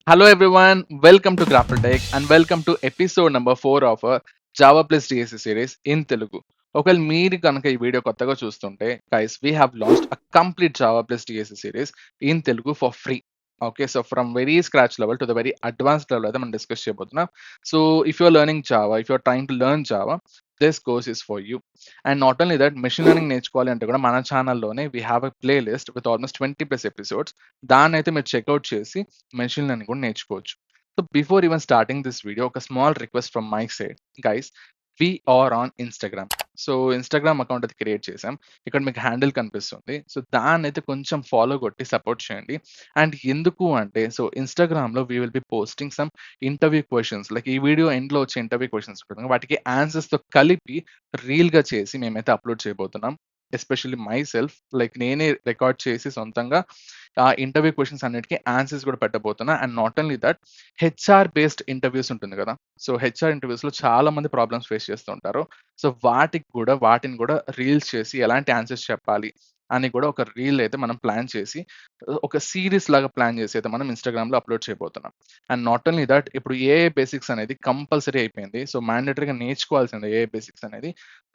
Hello everyone, welcome to Grapple Tech and welcome to episode number 4 of our Java plus DSC series in Telugu. ఒకవేళ మీరు కనుక ఈ video కొత్తగా చూస్తుంటే guys we have launched a complete Java plus DSC series in Telugu for free. Okay, so from very scratch level to the very advanced level అయితే మనం discuss చేయబోతున్నాం. So if you're learning Java, if you're trying to learn Java, this course is for you. And not only that, machine learning నేర్చుకోవాలి అంటే కూడా మన ఛానల్లోనే we have a playlist with almost 20+ episodes. దాన్ని అయితే మీరు checkout చేసి machine learning కూడా నేర్చుకోవచ్చు. So before even starting this video, ఒక small request from my side guys. We are on Instagram. So Instagram account అయితే క్రియేట్ చేసాం. ఇక్కడ మీకు హ్యాండిల్ కనిపిస్తుంది. సో దాన్ని అయితే కొంచెం ఫాలో కొట్టి సపోర్ట్ చేయండి. అండ్ ఎందుకు అంటే, సో ఇన్స్టాగ్రామ్లో we will B posting some interview questions, like ఈ వీడియో ఎండ్లో వచ్చే ఇంటర్వ్యూ క్వశ్చన్స్ ఉంటుంది, వాటికి ఆన్సర్స్తో కలిపి రీల్గా చేసి మేమైతే అప్లోడ్ చేయబోతున్నాం. ఎస్పెషల్లీ మై సెల్ఫ్, లైక్ నేనే రికార్డ్ చేసి సొంతంగా ఆ ఇంటర్వ్యూ క్వశ్చన్స్ అన్నిటికీ ఆన్సర్స్ కూడా పెట్టబోతున్నా. And not only that, HR based interviews ఉంటుంది కదా. సో హెచ్ఆర్ ఇంటర్వ్యూస్లో చాలా మంది ప్రాబ్లమ్స్ ఫేస్ చేస్తూ ఉంటారు. సో వాటిని కూడా రీల్స్ చేసి ఎలాంటి ఆన్సర్స్ చెప్పాలి అని కూడా ఒక రీల్ అయితే మనం ప్లాన్ చేసి, ఒక సిరీస్ లాగా ప్లాన్ చేసి అయితే మనం ఇన్స్టాగ్రామ్లో అప్లోడ్ చేయబోతున్నాం. అండ్ నాట్ ఓన్లీ దట్, ఇప్పుడు ఏఐ బేసిక్స్ అనేది కంపల్సరీ అయిపోయింది. సో మ్యాండేటరీగా నేర్చుకోవాల్సిందే ఏఐ బేసిక్స్ అనేది.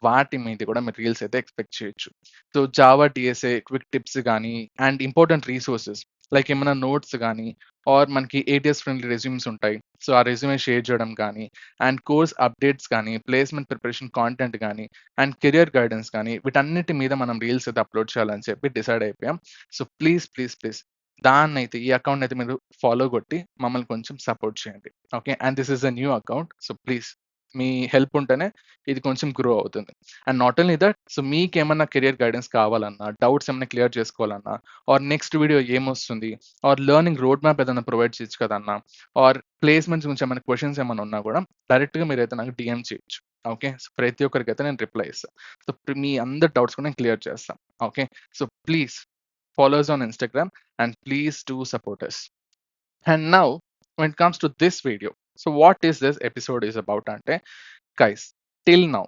వాటి మీద కూడా మీరు రీల్స్ అయితే ఎక్స్పెక్ట్ చేయొచ్చు. So Java DSA quick tips కానీ, అండ్ ఇంపార్టెంట్ రీసోర్సెస్ లైక్ ఏమైనా నోట్స్ కానీ, ఆర్ మనకి ఏటీఎస్ ఫ్రెండ్లీ రెజ్యూమ్స్ ఉంటాయి. సో ఆ రెజ్యూమే షేర్ చేయడం కానీ, అండ్ కోర్స్ అప్డేట్స్ కానీ, ప్లేస్మెంట్ ప్రిపరేషన్ కాంటెంట్ కానీ, అండ్ కెరియర్ గైడెన్స్ కానీ, వీటన్నిటి మీద మనం రీల్స్ అయితే అప్లోడ్ చేయాలని చెప్పి డిసైడ్ అయిపోయాం. సో ప్లీజ్ ప్లీజ్ ప్లీజ్ దాన్నైతే, ఈ అకౌంట్ అయితే మీరు ఫాలో కొట్టి మమ్మల్ని కొంచెం సపోర్ట్ చేయండి. Okay, and this is a new account. So please me help ఉంటేనే ఇది కొంచెం గ్రో అవుతుంది. And not only that, so మీకేమన్నా కెరియర్ గైడెన్స్ కావాలన్నా, డౌట్స్ ఏమైనా క్లియర్ చేసుకోవాలన్నా, ఆర్ నెక్స్ట్ వీడియో ఏమొస్తుంది, ఆర్ లెర్నింగ్ రోడ్ మ్యాప్ ఏదైనా ప్రొవైడ్ చేయొచ్చు కదన్నా, ఆర్ ప్లేస్మెంట్స్ గురించి ఏమైనా క్వశ్చన్స్ ఏమైనా ఉన్నా కూడా డైరెక్ట్గా మీరైతే నాకు డిఎం చేయొచ్చు. ఓకే, సో ప్రతి ఒక్కరికైతే నేను రిప్లై ఇస్తాను. సో మీ అందరి డౌట్స్ కూడా నేను క్లియర్ చేస్తాను. Okay, so please follow us on Instagram and please do support us. And now, when it comes to this video, so what is this episode is about అంటే, guys, till now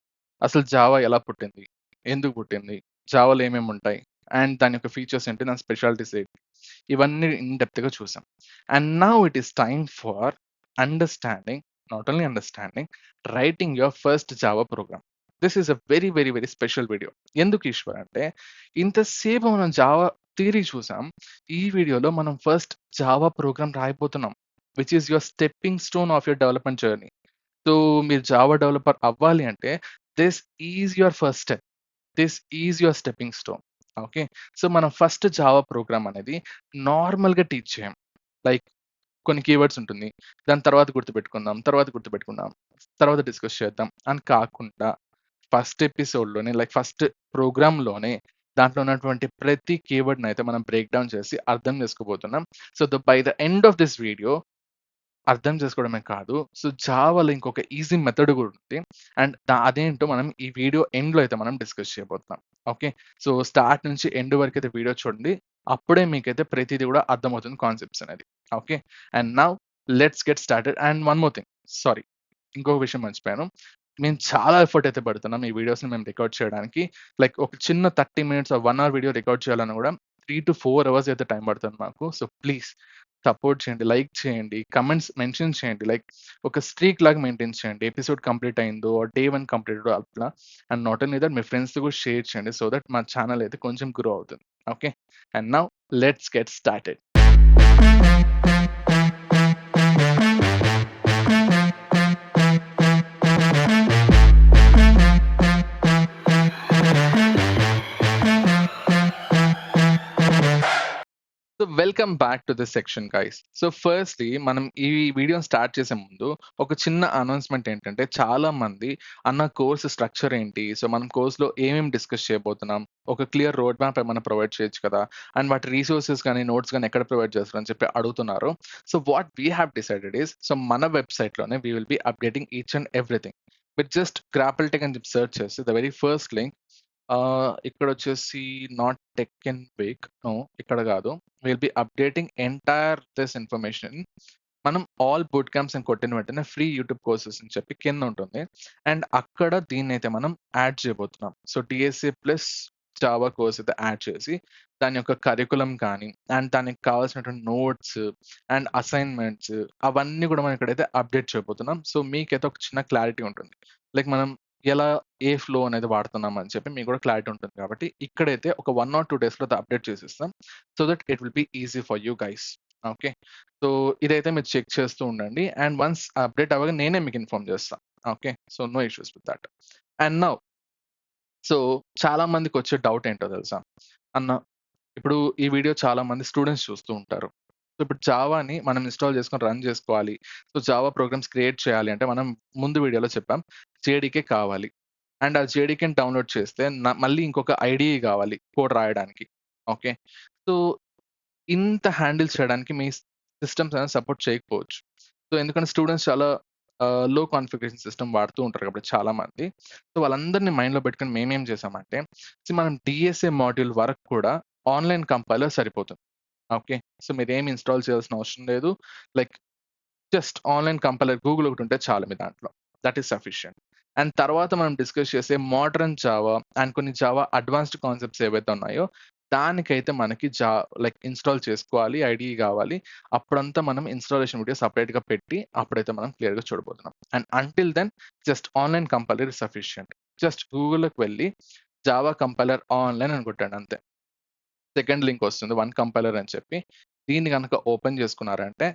అసలు Java ఎలా పుట్టింది, ఎందుకు పుట్టింది, జావాలో ఏమేమి ఉంటాయి, and దాని యొక్క ఫీచర్స్ ఏంటి, దాని స్పెషాలిటీస్ ఏంటి, ఇవన్నీ ఇన్ డెప్త్గా చూసాం. And now it is time for understanding, not only understanding, writing your first Java programme. This is a very very very special video. ఎందుకు ఈశ్వర్ అంటే, ఇంతసేపు మనం జావా థియరీ చూసాం, ఈ వీడియోలో మనం ఫస్ట్ జావా ప్రోగ్రామ్ రాయిపోతున్నాం, which is your stepping stone of your development journey. So మీరు జావా డెవలపర్ అవ్వాలి అంటే this is your first step, this is your stepping stone. Okay, so మనం ఫస్ట్ జావా ప్రోగ్రామ్ అనేది నార్మల్గా టీచ్ చేయం. Like కొన్ని keywords ఉంటుంది, దాని తర్వాత గుర్తుపెట్టుకుందాం, తర్వాత డిస్కస్ చేద్దాం అని కాకుండా, ఫస్ట్ ఎపిసోడ్లోనే, లైక్ ఫస్ట్ ప్రోగ్రామ్లోనే దాంట్లో ఉన్నటువంటి ప్రతి కీవర్డ్ని అయితే మనం బ్రేక్ డౌన్ చేసి అర్థం చేసుకోబోతున్నాం. So by the end of this video అర్థం చేసుకోవడమే కాదు, సో జావాలో ఇంకొక ఈజీ మెథడ్ కూడా ఉంది. అండ్ అదేంటో మనం ఈ వీడియో ఎండ్లో అయితే మనం డిస్కస్ చేయబోతున్నాం. ఓకే, సో స్టార్ట్ నుంచి ఎండ్ వరకు అయితే వీడియో చూడండి, అప్పుడే మీకైతే ప్రతిదీ కూడా అర్థమవుతుంది కాన్సెప్ట్స్ అనేది. Okay, and now let's get started. And one more thing, sorry, ఇంకొక విషయం మర్చిపోయాను. మేము చాలా ఎఫర్ట్ అయితే పడుతున్నాం ఈ వీడియోస్ని మేము రికార్డ్ చేయడానికి. లైక్ ఒక చిన్న 30 మినిట్స్ 1 అవర్ వీడియో రికార్డ్ చేయాలని కూడా 3 to 4 అవర్స్ అయితే టైం పడుతుంది మాకు. సో ప్లీజ్ సపోర్ట్ చేయండి, లైక్ చేయండి, కమెంట్స్ మెన్షన్ చేయండి, లైక్ ఒక స్ట్రీక్ లాగా మెయింటైన్ చేయండి. ఎపిసోడ్ కంప్లీట్ అయిందో, డే 1 కంప్లీట్ అట్లా. అండ్ నాట్ ఓన్లీ దట్, మీ ఫ్రెండ్స్తో కూడా షేర్ చేయండి, సో దట్ మా ఛానల్ అయితే కొంచెం గ్రో అవుతుంది. Okay, and now let's get started. So welcome back to this section guys. So firstly మనం ఈ వీడియోని స్టార్ట్ చేసే ముందు ఒక చిన్న అనౌన్స్మెంట్ ఏంటంటే, చాలా మంది అన్న కోర్స్ స్ట్రక్చర్ ఏంటి, సో మనం కోర్స్లో ఏమేమి డిస్కస్ చేయబోతున్నాం, ఒక క్లియర్ రోడ్ మ్యాప్ ఏమైనా ప్రొవైడ్ చేయొచ్చు కదా, అండ్ వాటి రీసోర్సెస్ కానీ నోట్స్ కానీ ఎక్కడ ప్రొవైడ్ చేస్తారని చెప్పి అడుగుతున్నారు. So what we have decided is, so మన వెబ్సైట్లోనే we will be updating each and everything. With just Grapple Tech అని చెప్పి సెర్చ్ చేసి ద వెరీ ఫస్ట్ లింక్, ఇక్కడొచ్చేసి not tech in week, no, ఇక్కడ కాదు. Will be updating entire this information. మనం all boot camps అని కొట్టిన వెంటనే ఫ్రీ యూట్యూబ్ కోర్సెస్ అని చెప్పి కింద ఉంటుంది, అండ్ అక్కడ దీన్ని అయితే మనం యాడ్ చేయబోతున్నాం. So DSC plus Java course అయితే యాడ్ చేసి, దాని యొక్క కరిక్యులమ్ కానీ, అండ్ దానికి కావాల్సినటువంటి నోట్స్ అండ్ అసైన్‌మెంట్స్ అవన్నీ కూడా మనం ఇక్కడైతే అప్డేట్ చేయబోతున్నాం. సో, మీకైతే ఒక చిన్న క్లారిటీ ఉంటుంది. లైక్ మనం ఎలా ఏ ఫ్లో అనేది వాడుతున్నాం అని చెప్పి మీకు కూడా క్లారిటీ ఉంటుంది కాబట్టి, ఇక్కడైతే ఒక 1 ఆర్ 2 డేస్‌లో అప్డేట్ చేసేస్తాం. So that it will be easy for you guys. Okay. So, ఇదైతే మీరు చెక్ చేస్తూ ఉండండి. అండ్ వన్స్ అప్డేట్ అవ్వగానే నేనే మీకు ఇన్ఫార్మ్ చేస్తా. Okay. So, no issues with that. And now so, చాలా మందికొచ్చే డౌట్ ఏంటో తెలుసా? అన్న ఇప్పుడు ఈ వీడియో చాలా మంది స్టూడెంట్స్ చూస్తూ ఉంటారు. సో, ఇప్పుడు జావాని మనం ఇన్‌స్టాల్ చేసుకొని రన్ చేసుకోవాలి. సో, జావా ప్రోగ్రామ్స్ క్రియేట్ చేయాలి అంటే మనం ముందు వీడియోలో చెప్పాం. జేడీకే కావాలి. అండ్ ఆ జేడీకేని డౌన్‌లోడ్ చేస్తే మళ్ళీ ఇంకొక ఐడీఈ కావాలి కోడ్ రాయడానికి. ఓకే. సో, ఇంత హ్యాండిల్ చేయడానికి మీ సిస్టమ్స్ అనేది సపోర్ట్ చేయకపోవచ్చు. సో, ఎందుకంటే స్టూడెంట్స్ చాలా లో కాన్ఫిగరేషన్ సిస్టమ్ వాడుతూ ఉంటారు కాబట్టి చాలా మంది. సో, వాళ్ళందరిని మైండ్‌లో పెట్టుకొని మేమేం చేసామంటే, మనం డీఎస్ఏ మాడ్యూల్ వరకు కూడా ఆన్‌లైన్ కంపైలర్ సరిపోతుంది. ఓకే. సో, మీరేమి ఇన్‌స్టాల్ చేయాల్సిన అవసరం లేదు. Like just online compiler Google ఒకటుంటే చాలు మీ దాంట్లో. That is sufficient. అండ్ తర్వాత మనం డిస్కస్ చేసే మోడర్న్ జావా అండ్ కొన్ని జావా అడ్వాన్స్డ్ కాన్సెప్ట్స్ ఏవైతే ఉన్నాయో, దానికైతే మనకి లైక్ ఇన్‌స్టాల్ చేసుకోవాలి. ఐడీఈ గావాలి. అప్పుడంతా మనం ఇన్‌స్టాలేషన్ వీడియో సెపరేట్‌గా పెట్టి, అప్పుడైతే మనం క్లియర్‌గా చూడబోతున్నాం. And until then just online compiler is sufficient. Just గూగుల్‌లోకి వెళ్లి జావా కంపైలర్ ఆన్‌లైన్ అని కొట్టండి అంతే. సెకండ్ లింక్ వస్తుంది. వన్ కంపైలర్ అని చెప్పి. దీన్ని గనక ఓపెన్ చేసుకున్నారంటే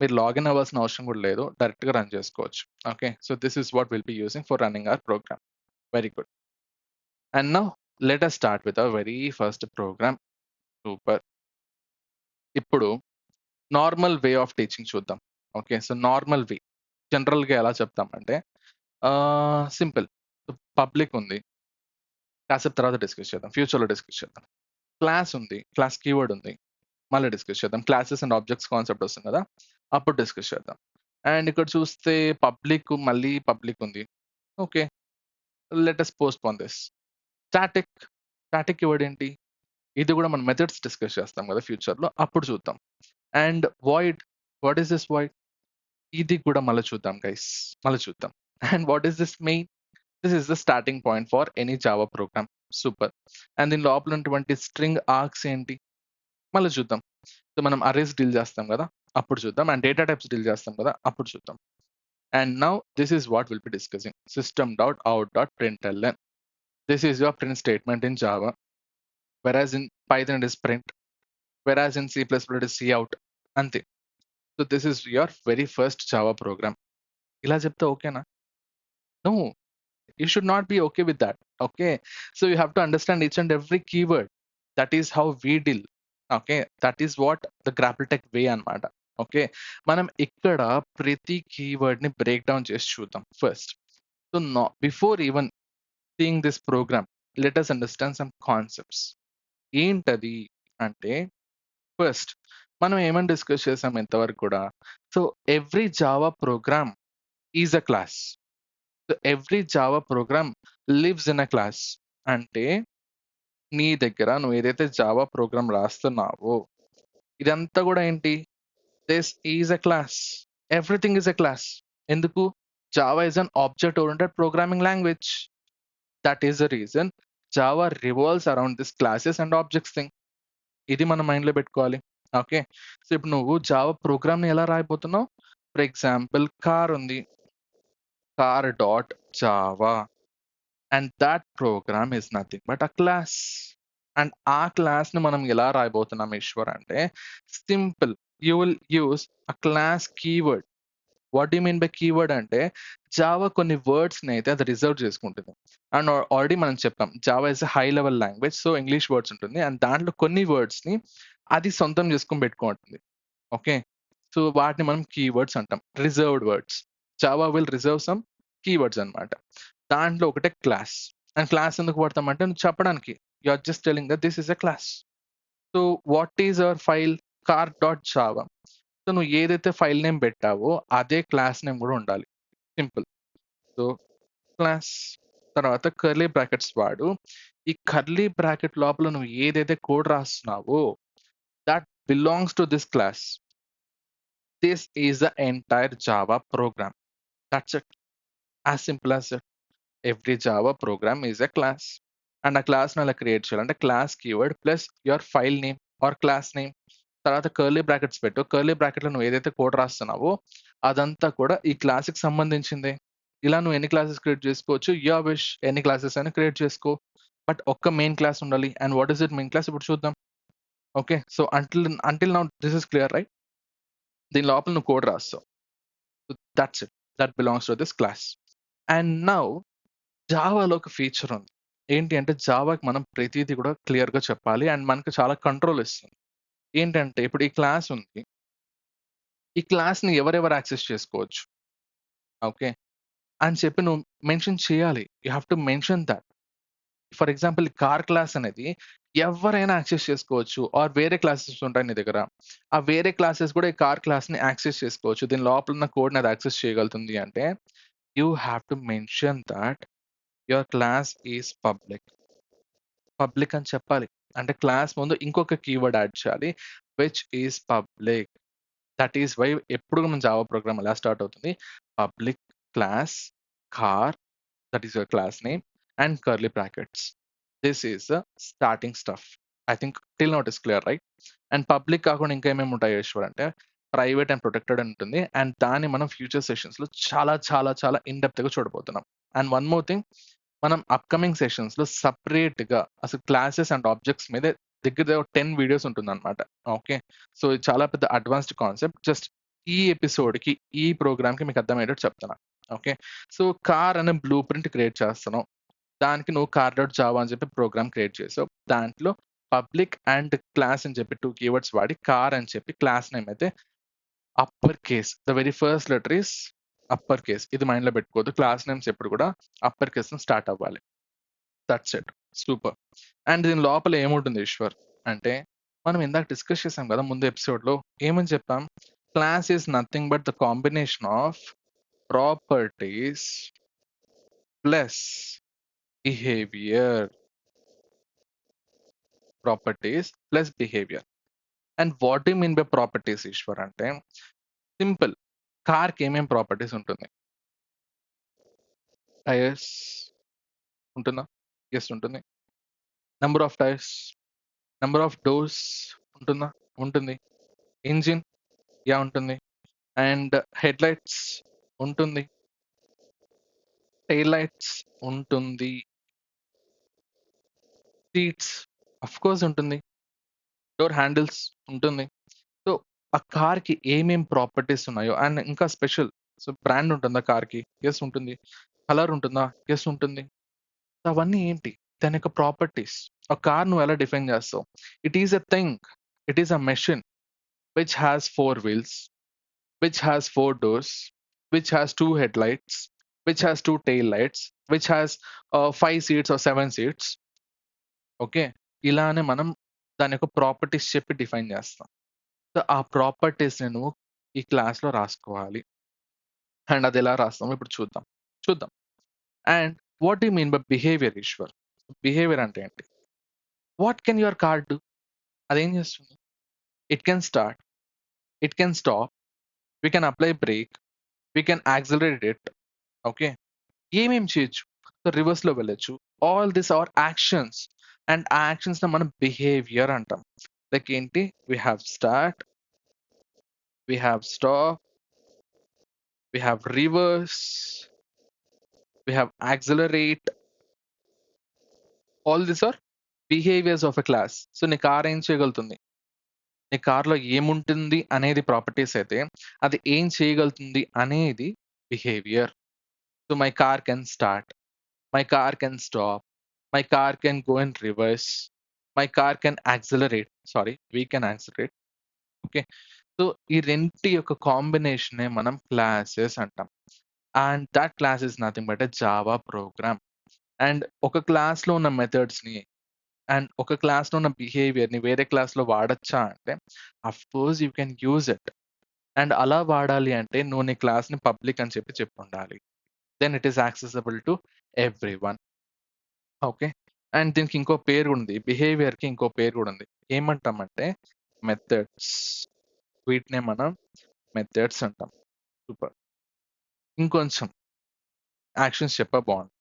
మీరు లాగిన్ అవ్వాల్సిన అవసరం కూడా లేదు. డైరెక్ట్‌గా రన్ చేసుకోవచ్చు. Okay. So, this is what will be using for running our program. Very good. And now let us start with our very first program. Super. ఇప్పుడు నార్మల్ వే ఆఫ్ టీచింగ్ చూద్దాం. Okay. So, normal way జనరల్‌గా ఎలా చెప్తామంటే simple. Public ఉంది. కాసేపు తర్వాత discuss చేద్దాం. ఫ్యూచర్‌లో డిస్కస్ చేద్దాం. క్లాస్ ఉంది. క్లాస్ కీవర్డ్ ఉంది. మళ్ళీ డిస్కస్ చేద్దాం. క్లాసెస్ అండ్ ఆబ్జెక్ట్స్ కాన్సెప్ట్ వస్తుంది కదా! అప్పుడు డిస్కస్ చేద్దాం. అండ్ ఇక్కడ చూస్తే పబ్లిక్ మళ్ళీ పబ్లిక్ ఉంది. Okay. Let us postpone this. Static. Static keyword ఏంటి? ఇది కూడా మనం మెథడ్స్ డిస్కస్ చేస్తాం కదా ఫ్యూచర్‌లో. అప్పుడు చూద్దాం. And void. What is this void? ఇది కూడా మళ్ళీ చూద్దాం గైస్. మళ్ళీ చూద్దాం. And what is this main? This is the starting point for any Java programme. Super. And దీని లోపల ఉన్నటువంటి స్ట్రింగ్ ఆర్క్స్ ఏంటి? మళ్ళీ చూద్దాం. సో, మనం అరేస్ డీల్ చేస్తాం కదా! అప్పుడు చూద్దాం. అండ్ డేటా టైప్స్ డీల్ చేస్తాం కదా! అప్పుడు చూద్దాం. And now this is what will be discussing. system.out.println. This is your print statement in Java, whereas in Python it is print, whereas in C++ it is cout. అంతే. So, this is your very first Java programme. ఇలా చెప్తే ఓకేనా? No. You should not be okay with that. Okay. So you have to understand each and every keyword. That is how we deal. Okay. That is what the GrappleTech way అన్నమాట. Okay. మనం ఇక్కడ ప్రతి కీవర్డ్‌ని break down చేసి చూద్దాం first. So, before even seeing this program, let us understand some concepts. ఏంటది అంటే first మనం ఏమని డిస్కస్ చేసాం ఇంతవరకు కూడా. So, every Java program is a class. So, every Java program lives in a class. అంటే నీ దగ్గర నువ్వు ఏదైతే జావా ప్రోగ్రామ్ రాస్తున్నావో ఇదంతా కూడా ఏంటి? This is a class. Everything is a class. ఎందుకు? Java is an object oriented programming language. That is the reason Java revolves around this classes and objects thing. ఇది మనం మైండ్‌లో పెట్టుకోవాలి. ఓకే. సో, ఇప్పుడు నువ్వు జావా ప్రోగ్రామ్‌ని ఎలా రాయబోతున్నావు? ఫర్ ఎగ్జాంపుల్ కార్ ఉంది. Car dot Java. And that program is nothing but a class. And ఆ క్లాస్‌ని మనం ఎలా రాయబోతున్నాం ఈశ్వర్ అంటే simple. You will use a class keyword. What do you mean by keyword అంటే జావా కొన్ని వర్డ్స్‌ని అయితే అది రిజర్వ్ చేసుకుంటుంది. అండ్ ఆల్రెడీ మనం చెప్పాం. Java is a high level language. So, English words ఉంటుంది. అండ్ దాంట్లో కొన్ని వర్డ్స్‌ని అది సొంతం చేసుకొని పెట్టుకుంటుంది. ఓకే. సో, వాటిని మనం కీవర్డ్స్ అంటాం. Reserved words. Java will reserve some keywords అన్నమాట. దాంట్లో ఒకటే క్లాస్. అండ్ క్లాస్ ఎందుకు వాడతామంటే నువ్వు చెప్పడానికి. You are just telling that this is a class. So, what is your file? Car dot Java. So, నువ్వు ఏదైతే ఫైల్ నేమ్ పెట్టావో అదే క్లాస్ నేమ్ కూడా ఉండాలి. సింపుల్. సో, క్లాస్ తర్వాత కర్లీ బ్రాకెట్స్ వాడు. ఈ కర్లీ బ్రాకెట్ లోపల నువ్వు ఏదైతే కోడ్ రాస్తున్నావో that belongs to this class. This is the entire Java program. That's it. As simple as that. Every Java program is a class. And ఆ క్లాస్‌ని అలా క్రియేట్ చేయాలి. అంటే class keyword plus your file name or class name. తర్వాత curly brackets పెట్టు. Curly బ్రాకెట్‌లో నువ్వు ఏదైతే కోడ్ రాస్తున్నావో అదంతా కూడా ఈ క్లాస్‌కి సంబంధించిందే. ఇలా నువ్వు ఎన్ని క్లాసెస్ క్రియేట్ చేసుకోవచ్చు. యువర్ విష్ ఎన్ని క్లాసెస్ అయినా క్రియేట్ చేసుకో. బట్ ఒక్క మెయిన్ క్లాస్ ఉండాలి. And what is it main class ఇప్పుడు చూద్దాం. Okay. So until now this is clear right? దీని లోపల నువ్వు కోడ్ రాస్తావు. That's it. That belongs to this class. And now జావాలో ఒక ఫీచర్ ఉంది. ఏంటి అంటే జావాకి మనం ప్రతీది కూడా క్లియర్‌గా చెప్పాలి. అండ్ మనకు చాలా కంట్రోల్ ఇస్తుంది. ఏంటంటే ఇప్పుడు ఈ క్లాస్ ఉంది. ఈ క్లాస్‌ని ఎవరెవరు యాక్సెస్ చేసుకోవచ్చు. ఓకే. అని చెప్పి నువ్వు మెన్షన్ చేయాలి. You have to mention that. For example car class అనేది ఎవరైనా యాక్సెస్ చేసుకోవచ్చు. ఆర్ వేరే క్లాసెస్ ఉంటాయి నీ దగ్గర. ఆ వేరే క్లాసెస్ కూడా ఈ కార్ క్లాస్‌ని యాక్సెస్ చేసుకోవచ్చు. దీని లోపల ఉన్న కోడ్‌ని అది యాక్సెస్ చేయగలుగుతుంది అంటే you have to mention that your class is public. Public అని చెప్పాలి. అంటే క్లాస్ ముందు ఇంకొక కీవర్డ్ యాడ్ చేయాలి. Which is public. That is why ఎప్పుడు మన జావా ప్రోగ్రామ్ ఎలా స్టార్ట్ అవుతుంది. Public class car, that is your class name and curly brackets. This is the starting stuff. I think till now it is clear right? And public కాకుండా ఇంకా ఏమేమి ఉంటాయి ఈశ్వర్ అంటే private and protected అని ఉంటుంది. And దాన్ని మనం ఫ్యూచర్ సెషన్స్‌లో చాలా చాలా చాలా ఇన్ డెప్త్‌గా చూడబోతున్నాం. అండ్ వన్ మోర్ థింగ్, మనం అప్‌కమింగ్ సెషన్స్‌లో సెపరేట్‌గా అసలు క్లాసెస్ అండ్ ఆబ్జెక్ట్స్ మీద దగ్గర దగ్గర 10 వీడియోస్ ఉంటుందన్నమాట. ఓకే. సో, ఇది చాలా పెద్ద అడ్వాన్స్డ్ కాన్సెప్ట్. జస్ట్ ఈ ఎపిసోడ్‌కి, ఈ ప్రోగ్రామ్‌కి మీకు అర్థమయ్యేటట్టు చెప్తున్నా. ఓకే. సో, కార్ అనే బ్లూ ప్రింట్ క్రియేట్ చేస్తున్నావు. దానికి నువ్వు కార్ డాట్ జావా అని చెప్పి ప్రోగ్రామ్ క్రియేట్ చేసావు. దాంట్లో పబ్లిక్ అండ్ క్లాస్ అని చెప్పి 2 కీవర్డ్స్ వాడి కార్ అని చెప్పి క్లాస్ నేమ్ అయితే upper case. The very first letter is upper case. ఇది మైండ్‌లో పెట్టుకోవద్దు. క్లాస్ నేమ్స్ ఎప్పుడు కూడా అప్పర్ కేస్‌తో స్టార్ట్ అవ్వాలి. That's it. సూపర్. అండ్ దీని లోపల ఏముంటుంది ఈశ్వర్ అంటే, మనం ఇందాక డిస్కస్ చేసాం కదా ముందు ఎపిసోడ్‌లో. ఏమని చెప్పాం? Class is nothing but the combination of properties plus behaviour. Properties plus behaviour. And what do you mean by properties Eshwar అంటే, సింపుల్. కార్‌కి ఏమేం ప్రాపర్టీస్ ఉంటుంది? టైర్స్ ఉంటుందా? యెస్ ఉంటుంది. Number of tyres, number of doors ఉంటుందా? ఉంటుంది. Engine yeah! ఉంటుంది. And headlights ఉంటుంది. టెయిల్ లైట్స్ ఉంటుంది. సీట్స్ ఆఫ్‌కోర్స్ ఉంటుంది. డోర్ హ్యాండిల్స్ ఉంటుంది. సో, ఆ కార్‌కి ఏమేం ప్రాపర్టీస్ ఉన్నాయో అండ్ ఇంకా స్పెషల్. సో, బ్రాండ్ ఉంటుందా కార్‌కి? యెస్ ఉంటుంది. కలర్ ఉంటుందా? యెస్ ఉంటుంది. అవన్నీ ఏంటి? దాని యొక్క ప్రాపర్టీస్. ఆ కార్ నువ్వు ఎలా డిఫైన్ చేస్తావు? It is a thing. It is a machine which has 4 wheels, which has 4 doors, which has 2 headlights, which has 2 tail lights, which has 5 seats or 7 seats. Okay. ఇలానే మనం దాని యొక్క ప్రాపర్టీస్ చెప్పి define చేస్తాం. So, ఆ ప్రాపర్టీస్‌ని నువ్వు ఈ క్లాస్‌లో రాసుకోవాలి. అండ్ అదెలా రాస్తామో ఇప్పుడు చూద్దాం. చూద్దాం. And what do you mean by behaviour Eshwar? Behaviour అంటే ఏంటి? What can your car do? అదేం చేస్తుంది? It can start, it can stop, we can apply brake, we can accelerate it. Okay. ఏమేం చేయొచ్చు? సో, రివర్స్‌లో వెళ్ళొచ్చు. All these are actions. అండ్ ఆ యాక్షన్స్‌ని మనం బిహేవియర్ అంటాం. లైక్ ఏంటి? We have start, we have stop, we have reverse, we have accelerate. All these are behaviours of a class. So, నీ కార్ ఏం చేయగలుగుతుంది? నీ కార్‌లో ఏముంటుంది అనేది ప్రాపర్టీస్ అయితే, అది ఏం చేయగలుగుతుంది అనేది behaviour. So, my car can start. My car can stop. My car can go in reverse. My car can accelerate. Sorry, we can accelerate. Okay. So, ఈ రెంటి యొక్క కాంబినేషనే మనం క్లాసెస్ అంటాం. And that class is nothing but a Java program. And ఒక క్లాస్‌లో ఉన్న మెథడ్స్‌ని and ఒక క్లాస్‌లో ఉన్న బిహేవియర్‌ని వేరే క్లాస్‌లో వాడొచ్చా అంటే, of course you can use it. And అలా వాడాలి అంటే నువ్వు నీ క్లాస్‌ని పబ్లిక్ అని చెప్పి చెప్పుండాలి. Then it is accessible to everyone. Okay. And దీనికి ఇంకో పేరు ఉంది. బిహేవియర్‌కి ఇంకో పేరు గూడా ఉంది. ఏమంటామంటే మెథడ్స్. వీటినే మనం మెథడ్స్ అంటాం. సూపర్. ఇంకొంచెం యాక్షన్స్ చెప్పా బావుండు.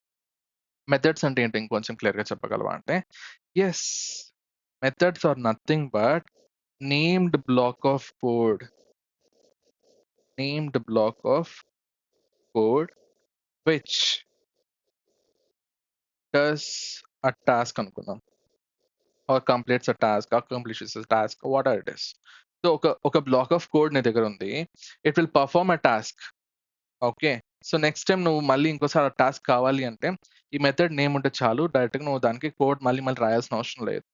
మెథడ్స్ అంటే ఏంటి ఇంకొంచెం క్లియర్‌గా చెప్పగలవా అంటే, yes. Methods are nothing but named block of code. Named block of code which does a task అనుకుందాం. Or completes a task, or accomplishes a task, whatever it is. So ఒక బ్లాక్ ఆఫ్ కోడ్ నీ దగ్గర ఉంది. It will perform a task. Okay. So next time నువ్వు మళ్ళీ ఇంకోసారి ఆ task కావాలి అంటే, ఈ మెథడ్ నేమ్ ఉంటే చాలు. డైరెక్ట్‌గా నువ్వు దానికి కోడ్ మళ్ళీ మళ్ళీ రాయాల్సిన అవసరం లేదు.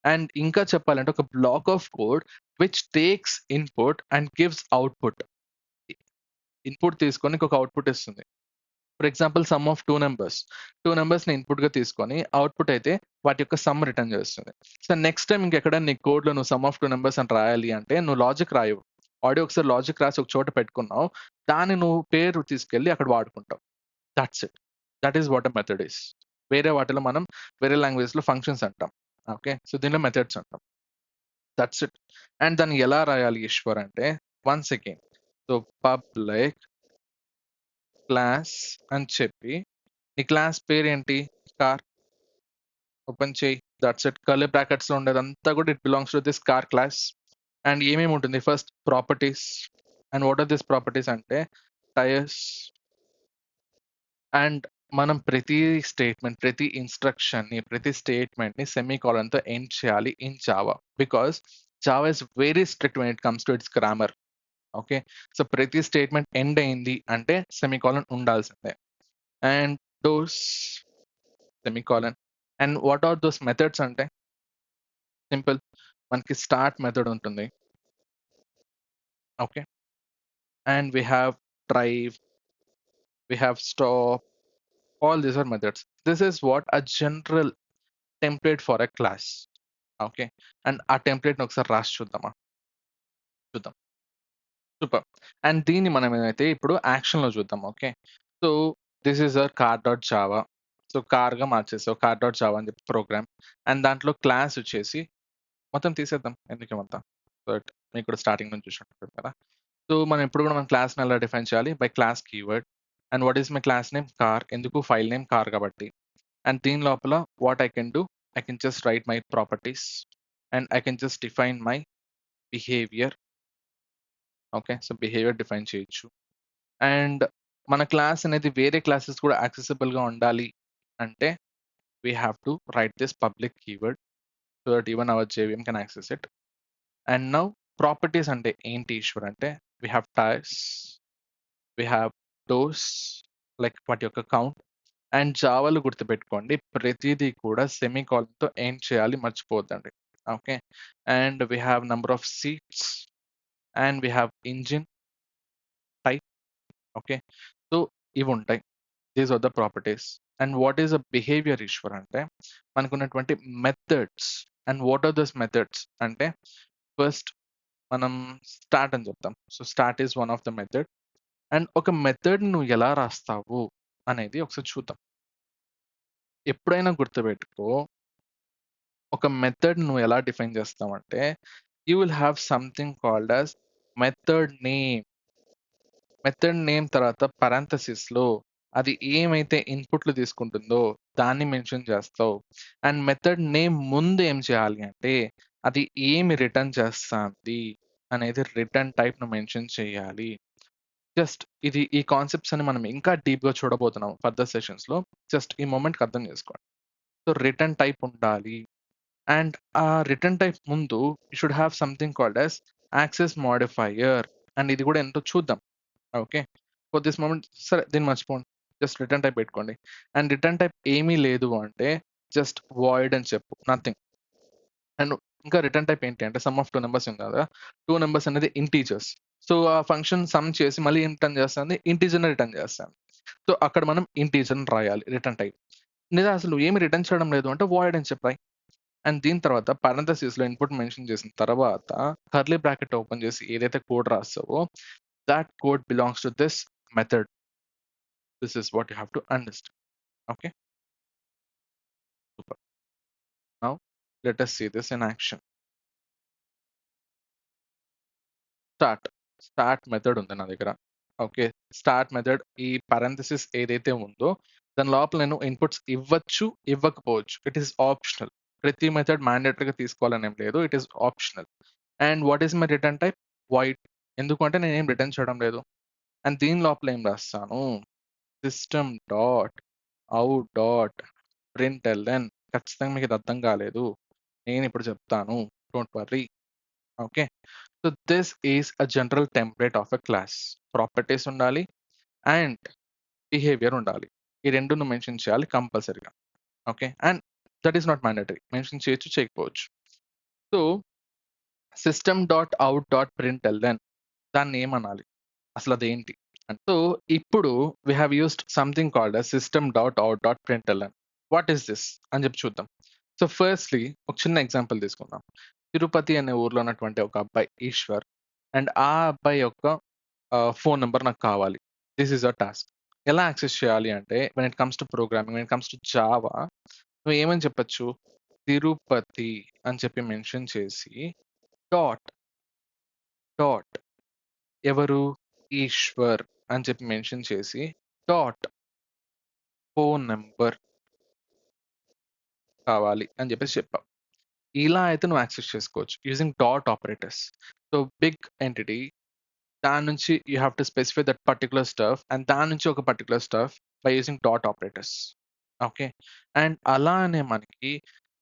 అండ్ ఇంకా చెప్పాలంటే ఒక block of code which takes input and gives output. Input తీసుకొని నీకొక అవుట్‌పుట్ ఇస్తుంది. For example some of 2 numbers. 2 నంబర్స్‌ని ఇన్‌పుట్‌గా తీసుకొని అవుట్‌పుట్ అయితే వాటి యొక్క సమ్ రిటర్న్ చేస్తుంది. సో నెక్స్ట్ టైమ్ ఇంకెక్కడైనా నీ కోడ్‌లో నువ్వు సమ్ ఆఫ్ 2 నంబర్స్ అని రాయాలి అంటే నువ్వు లాజిక్ రాయవు. ఆల్రెడీ ఒకసారి లాజిక్ రాసి ఒక చోట పెట్టుకున్నావు. దాన్ని నువ్వు పేరు తీసుకెళ్ళి అక్కడ వాడుకుంటావు. That's it. That is what a method is. వేరే వాటిలో మనం వేరే లాంగ్వేజ్‌లో ఫంక్షన్స్ అంటాం. ఓకే. సో దీనిలో మెథడ్స్ అంటాం. That's it. అండ్ దాన్ని ఎలా రాయాలి ఈశ్వర్ అంటే once again. So public class అని చెప్పి నీ క్లాస్ పేరేంటి? కార్. ఓపెన్ చెయ్యి. That's it. కర్లీ బ్రాకెట్స్‌లో ఉండేదంతా కూడా it belongs to this car class. And ఏమేమి ఉంటుంది? First properties. And what are this properties అంటే టైర్స్. అండ్ మనం ప్రతి స్టేట్మెంట్, ప్రతి ఇన్‌స్ట్రక్షన్‌ని, ప్రతి స్టేట్మెంట్‌ని సెమీకోలన్‌తో ఎండ్ చేయాలి in Java. Because Java is very strict when it comes to its grammar. Okay. So ప్రతి స్టేట్మెంట్ ఎండ్ అయింది అంటే సెమీకోలన్ ఉండాల్సిందే. And those semicolon. And what are those methods అంటే సింపుల్. మనకి స్టార్ట్ మెథడ్ ఉంటుంది. Okay. And we have drive, we have stop. All these are methods. This is what a general template for a class. Okay. And ఆ టెంప్లేట్‌ని ఒకసారి రాసి చూద్దామా? చూద్దాం. Super. And దీన్ని మనం ఏదైతే ఇప్పుడు యాక్షన్‌లో చూద్దాం. Okay. So this is our car dot Java. So కార్‌గా మార్చేసావు. కార్ డాట్ జావా అని చెప్పి ప్రోగ్రామ్. అండ్ దాంట్లో క్లాస్ వచ్చేసి మొత్తం తీసేద్దాం. ఎందుకు ఇవంతా. బట్ మీకు కూడా స్టార్టింగ్ నుంచి చూసినట్టు కదా! సో మనం ఎప్పుడు కూడా మన క్లాస్‌ని ఎలా డిఫైన్ చేయాలి? By class keyword. And what is my class name? Car. ఎందుకు? ఫైల్ నేమ్ కార్ కాబట్టి. అండ్ దీని లోపల what I can do? I can just write my properties. And I can just define my behaviour. Okay. So behaviour define చేయొచ్చు. And మన class అనేది వేరే classes కూడా యాక్సెసిబుల్‌గా ఉండాలి అంటే we have to write this public keyword so that even our JVM can access it. And now properties అంటే ఏంటి ఈశ్వర్ అంటే we have tyres, we have doors like వాటి యొక్క కౌంట్. అండ్ జావాలో గుర్తుపెట్టుకోండి ప్రతిదీ కూడా సెమీకోలన్‌తో ఎండ్ చేయాలి మర్చిపోవద్దండి. Okay. And we have number of seats and we have engine type. Okay. So ఇవుంటాయి. These are the properties. And what is a behaviour ఈశ్వర్ అంటే మనకున్నటువంటి methods. And what are those methods అంటే ఫస్ట్ మనం start అని చెప్తాం. So start is one of the method. And ఒక method నువ్వు ఎలా రాస్తావు అనేది ఒకసారి చూద్దాం. ఎప్పుడైనా గుర్తుపెట్టుకో ఒక మెథడ్ నువ్వు ఎలా డిఫైన్ చేస్తావంటే you will have something called as method name. Method name తర్వాత పారాంథసిస్‌లో అది ఏమైతే ఇన్‌పుట్‌లు తీసుకుంటుందో దాన్ని మెన్షన్ చేస్తావు. అండ్ మెథడ్ నేమ్ ముందు ఏం చేయాలి అంటే అది ఏమి రిటర్న్ చేస్తాంది అనేది రిటర్న్ టైప్‌ను మెన్షన్ చేయాలి. జస్ట్ ఈ కాన్సెప్ట్స్ అని మనం ఇంకా డీప్‌గా చూడబోతున్నాం ఫర్దర్ సెషన్స్‌లో. జస్ట్ ఈ మొమెంట్‌కి అర్థం చేసుకోండి. సో రిటర్న్ టైప్ ఉండాలి. అండ్ ఆ రిటర్న్ టైప్ ముందు you should have something called as access modifier. And ఇది కూడా ఎంతో చూద్దాం. ఓకే. ఫర్ దిస్ మొమెంట్ సరే దీన్ని మర్చిపోండి. జస్ట్ రిటర్న్ టైప్ పెట్టుకోండి. అండ్ రిటర్న్ టైప్ ఏమీ లేదు అంటే జస్ట్ వాయిడ్ అని చెప్పు. నథింగ్. అండ్ ఇంకా రిటర్న్ టైప్ ఏంటి అంటే సమ్ ఆఫ్ 2 నంబర్స్ ఉంది కదా! 2 నంబర్స్ అనేది ఇంటీజర్స్. సో ఆ ఫంక్షన్ సమ్ చేసి మళ్ళీ ఏం రిటర్న్ చేస్తుంది? ఇంటీజర్‌ని రిటర్న్ చేస్తాంది. సో అక్కడ మనం ఇంటీజర్‌ని రాయాలి రిటర్న్ టైప్. లేదా అసలు ఏమి రిటర్న్ చేయడం లేదు అంటే వాయిడ్ అని చెప్పాయి. అండ్ దీని తర్వాత పారంథసిస్‌లో ఇన్‌పుట్ మెన్షన్ చేసిన తర్వాత కర్లీ బ్రాకెట్ ఓపెన్ చేసి ఏదైతే code రాస్తావో that code belongs to this method. This is what you have to understand. Okay, super. Now let us see this in action. Start. Start method ఉంది నా దగ్గర. Okay. Start method ఈ parenthesis ఏదైతే ఉందో దాని లోపల నేను ఇన్పుట్స్ ఇవ్వచ్చు, ఇవ్వకపోవచ్చు. It is optional. ప్రతి మెథడ్ మ్యాండేటరీగా తీసుకోవాలని ఏం లేదు. It is optional. And what is my return type? Void. ఎందుకంటే నేనేం రిటర్న్ చేయడం లేదు. అండ్ దీని లోపల ఏం రాస్తాను? System dot out dot println. ఖచ్చితంగా మీకు ఇది అర్థం కాలేదు. నేను ఇప్పుడు చెప్తాను. Don't worry. Okay. So this is a general template of a class. Properties ఉండాలి అండ్ బిహేవియర్ ఉండాలి. ఈ రెండును మెన్షన్ చేయాలి కంపల్సరీగా. Okay. And that is not mandatory. Mention చేయొచ్చు, చేయకపోవచ్చు. So system dot out dot println దాన్ని ఏమనాలి? అసలు అదేంటి? సో ఇప్పుడు we have used something called as system dot out dot println. What is this అని చెప్పి చూద్దాం. సో ఫస్ట్‌లీ ఒక చిన్న ఎగ్జాంపుల్ తీసుకుందాం. తిరుపతి అనే ఊర్లో ఉన్నటువంటి ఒక అబ్బాయి ఈశ్వర్ అండ్ ఆ అబ్బాయి యొక్క ఫోన్ నంబర్ నాకు కావాలి. This is a task. ఎలా యాక్సెస్ చేయాలి అంటే when it comes to programming, when it comes to Java నువ్వు ఏమని చెప్పొచ్చు? తిరుపతి అని చెప్పి మెన్షన్ చేసి డాట్, డాట్ ఎవరు? ఈశ్వర్ అని చెప్పి మెన్షన్ చేసి డాట్ ఫోన్ నంబర్ కావాలి అని చెప్పేసి చెప్పావు. ఇలా అయితే నువ్వు యాక్సెస్ చేసుకోవచ్చు using dot operators. So big entity దాని నుంచి you have to specify that particular stuff and దాని నుంచి ఒక particular stuff by using dot operators. Okay. And అలానే మనకి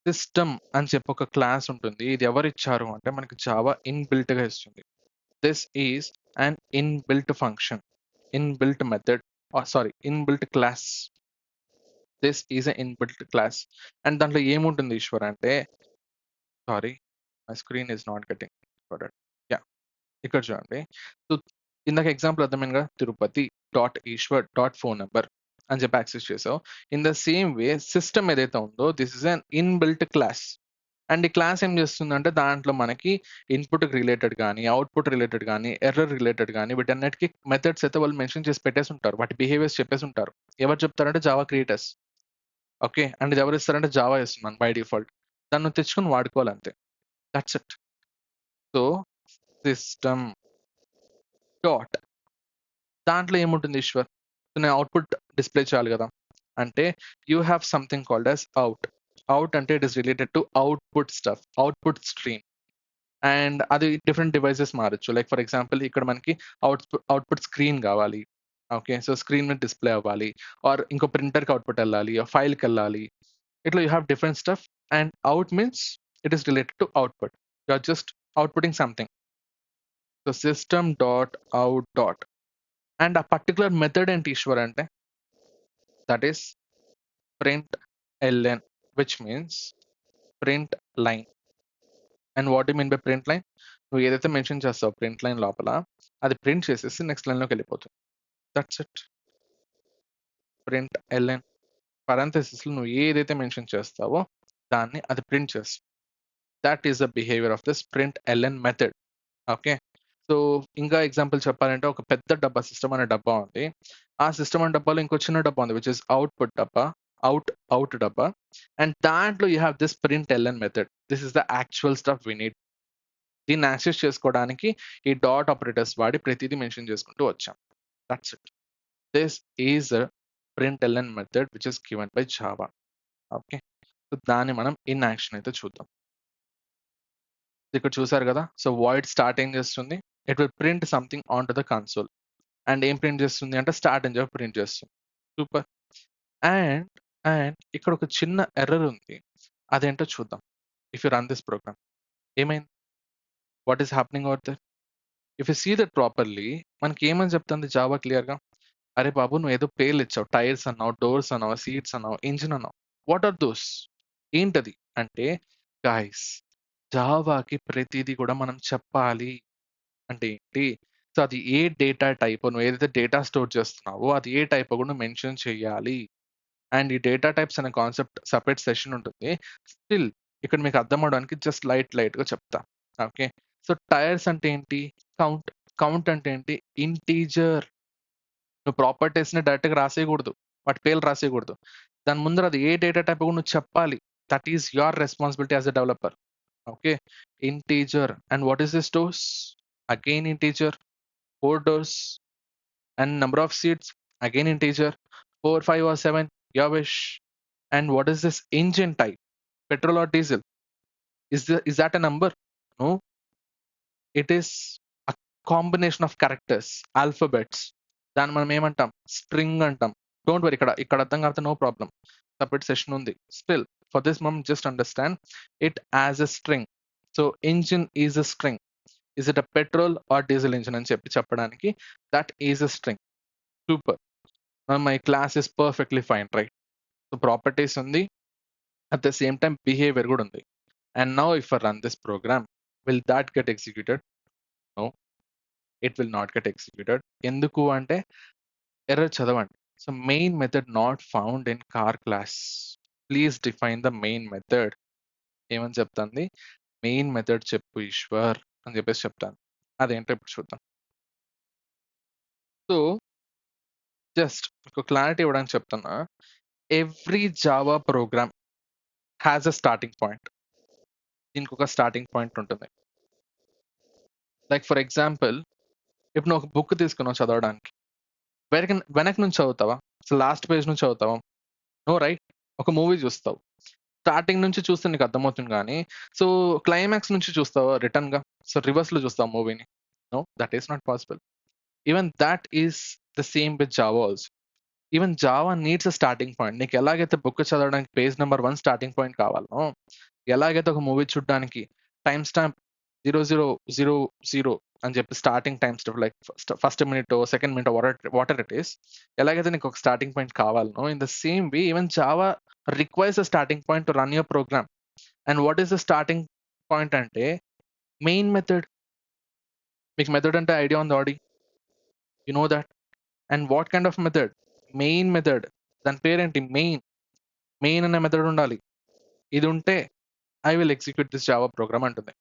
సిస్టమ్ అని చెప్పి ఒక క్లాస్ ఉంటుంది. ఇది ఎవరు ఇచ్చారు అంటే మనకి జావా ఇన్‌బిల్ట్ గా ఇస్తుంది. This is an inbuilt function, inbuilt method sorry inbuilt class. This is a inbuilt class. And దాంట్లో ఏముంటుంది ఈశ్వర్ అంటే sorry my screen is not getting recorded. Yeah! ఇక్కడ చూడండి. సో ఇందాక ఎగ్జాంపుల్ అర్థమైందిగా Tirupati dot Eshwar dot phone number అని చెప్పి యాక్సెస్ చేసావు. In the same way system ఏదైతే ఉందో this is an inbuilt class. And ఈ క్లాస్ ఏం చేస్తుందంటే దాంట్లో మనకి ఇన్‌పుట్‌కి రిలేటెడ్ గాని, అవుట్‌పుట్ రిలేటెడ్ గాని, ఎర్రర్ రిలేటెడ్ గాని వీటన్నిటికి మెథడ్స్ అయితే వాళ్ళు మెన్షన్ చేసి పెట్టేసి ఉంటారు. వాటి బిహేవియర్స్ చెప్పేసి ఉంటారు. ఎవరు చెప్తారంటే జావా క్రియేటర్స్. ఓకే. అండ్ ఇది ఎవరు ఇస్తారంటే జావా ఇస్తుంది బై డిఫాల్ట్. దాన్ని నువ్వు తెచ్చుకొని వాడుకోవాలి అంతే. That's it. So system dot దాంట్లో ఏముంటుంది ఈశ్వర్? నేను అవుట్‌పుట్ డిస్‌ప్లే చేయాలి గదా! అంటే you have something called as out. Out అంటే it is related to output stuff, output stream. And అది డిఫరెంట్ డివైసెస్ మారొచ్చు. లైక్ ఫర్ ఎగ్జాంపుల్ ఇక్కడ మనకి అవుట్‌పుట్ స్క్రీన్ గావాలి. ఓకే. సో స్క్రీన్ మీద డిస్‌ప్లే అవ్వాలి. ఆర్ ఇంకో ప్రింటర్‌కి అవుట్‌పుట్ ఎళ్ళాలి. ఫైల్‌కెళ్ళాలి. ఇట్లా you have different stuff and out means it is related to output. You are just outputting something. So system dot out dot and ఆ పర్టిక్యులర్ మెథడ్ ఏంటి ఈశ్వర్ అంటే that is println, which means print line. And what you mean by print line? నువ్వు ఏదైతే mention చేస్తావో print line లోపల అది print చేసేసి next లైన్‌లోకి వెళ్ళిపోతుంది. That's it. ప్రింట్‌ఎల్‌ఎన్ పారాంథసిస్‌లో నువ్వు ఏదైతే మెన్షన్ చేస్తావో దాన్ని అది ప్రింట్ చేస్తుంది. That is the behaviour of this println method. Okay. So ఇంకా ఎగ్జాంపుల్ చెప్పాలంటే ఒక పెద్ద డబ్బా సిస్టమ్ అనే డబ్బా ఉంది. ఆ సిస్టమ్ అనే డబ్బాలో ఇంకో చిన్న డబ్బా ఉంది విచ్ ఇస్ అవుట్‌పుట్ డబ్బా. అవుట్ డబ్బా. అండ్ దాంట్లో you have this println method. This is the actual stuff we need. దీన్ని యాక్సెస్ చేసుకోవడానికి ఈ డాట్ ఆపరేటర్స్ వాడి ప్రతిదీ మెన్షన్ చేసుకుంటూ వచ్చాం. That's it. This is a println method which is given by Java. Okay. So దాన్ని మనం ఇన్ యాక్షన్ అయితే చూద్దాం. ఇక్కడ చూసారు కదా! సో వాయిడ్ స్టార్ట్ ఏం చేస్తుంది? It will print something on to the console. And ఏం ప్రింట్ చేస్తుంది అంటే స్టార్ట్ అని చెప్పి ప్రింట్ చేస్తుంది. సూపర్. అండ్, ఇక్కడ ఒక చిన్న ఎర్రర్ ఉంది. అదేంటో చూద్దాం. If you run this program ఏమైంది? What is happening over there? If you see that properly మనకి ఏమని చెప్తుంది జావా క్లియర్‌గా? అరే బాబు! నువ్వేదో పేర్లిచ్చావు. టైర్స్ అన్నావు, డోర్స్ అన్నావు, సీట్స్ అన్నావు, ఇంజిన్ అన్నావు. What are those? ఏంటది? అంటే గైస్ జావాకి ప్రతీది కూడా మనం చెప్పాలి. అంటే ఏంటి? సో అది ఏ డేటా టైపో నువ్వు ఏదైతే డేటా స్టోర్ చేస్తున్నావో అది ఏ టైపో కూడా నువ్వు మెన్షన్ చేయాలి. అండ్ ఈ డేటా టైప్స్ అనే కాన్సెప్ట్ సెపరేట్ సెషన్ ఉంటుంది. స్టిల్ ఇక్కడ మీకు అర్థం అవ్వడానికి జస్ట్ లైట్‌గా చెప్తా. ఓకే. సో టైర్స్ అంటే ఏంటి? కౌంట్. కౌంట్ అంటే ఏంటి? ఇంటిజర్. నువ్వు ప్రాపర్టీస్‌ని డైరెక్ట్‌గా రాసేయకూడదు. వాటి పేర్లు రాసేయకూడదు. దాని ముందర అది ఏ డేటా టైపో కూడా నువ్వు చెప్పాలి. That is your responsibility as a developer. Okay. Integer and what is this doors? Again integer. 4 doors and number of seats again integer 4, 5 or 7 Your wish. And what is this engine type? Petrol or diesel? Is that a number? No, it is a combination of characters, alphabets. దాన్ని మనం ఏమంటాం? String అంటాం. Don't worry, ఇక్కడ ఇక్కడ అర్థం కాకపోతే no problem, separate session ఉంది. Still for this మనం just understand it as a string. So engine is a string. Is it a petrol or diesel engine అని చెప్పడానికి that is a string. Super. My class is perfectly fine, right? So properties ఉంది, at the same time behaviour కూడా ఉంది. And now if I run this program, will that get executed? No, it will not get executed. ఎందుకు అంటే error చదవండి. So main method not found in car class. Please define the main method. ఏమని చెప్తుంది? Main method చెప్పు ఈశ్వర్ అని చెప్పేసి చెప్తాను. అదేంటో ఇప్పుడు చూద్దాం. సో జస్ట్ ఒక క్లారిటీ ఇవ్వడానికి చెప్తున్నా. Every Java program has a starting point. దీనికి ఒక స్టార్టింగ్ పాయింట్ ఉంటుంది. లైక్ ఫర్ ఎగ్జాంపుల్, ఇప్పుడు నువ్వు ఒక బుక్ తీసుకున్నావు చదవడానికి. వెనక నుంచి చదువుతావా? లాస్ట్ పేజ్ నుంచి చదువుతావా? No, right? ఒక మూవీ చూస్తావు, స్టార్టింగ్ నుంచి చూస్తే నీకు అర్థమవుతుంది కానీ సో క్లైమాక్స్ నుంచి చూస్తావా రిటర్న్ గా? సో రివర్స్ లో చూస్తావు మూవీని? No, that is not possible. Even that is the same with Java also. Even Java needs a starting point. నీకు ఎలాగైతే బుక్ చదవడానికి పేజ్ నెంబర్ 1 స్టార్టింగ్ పాయింట్ కావాలో, ఎలాగైతే ఒక మూవీ చూడడానికి టైం స్టాంప్ 0000 అని చెప్పి starting time stamp, like first minute, second minute, whatever it is, ఎలాగైతే నీకు ఒక స్టార్టింగ్ పాయింట్ కావాలనో, in the same way even Java requires a starting point to run your program. And what is the starting point అంటే main method. మీకు method అంటే idea ఉంది ఆడి, you know that. And what kind of method? Main method. దాని పేరేంటి? Main అనే method ఉండాలి. ఇది ఉంటే I will execute this Java programme అంటుంది.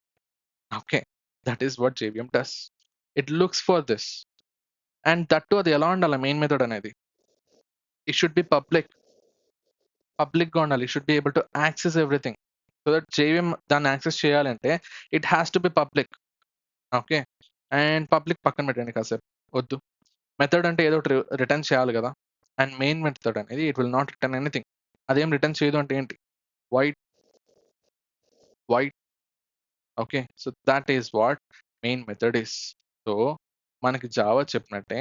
Okay, that is what JVM does. It looks for this. And that to అది ఎలా ఉండాలి? మెయిన్ మెథడ్ అనేది ఇట్ షుడ్ బి పబ్లిక్గా ఉండాలి. It should B able to access everything. So that JVM దాన్ని access చేయాలంటే it has to be public. Okay, and public పక్కన పెట్టండి కాసేపు, వద్దు. మెథడ్ అంటే ఏదో రిటర్న్ చేయాలి కదా. అండ్ మెయిన్ మెథడ్ అనేది it will not return anything. అదేం రిటర్న్ చేయదు అంటే ఏంటి? Void. Okay, so that is what main method is. So మనకి జావా చెప్పినట్టే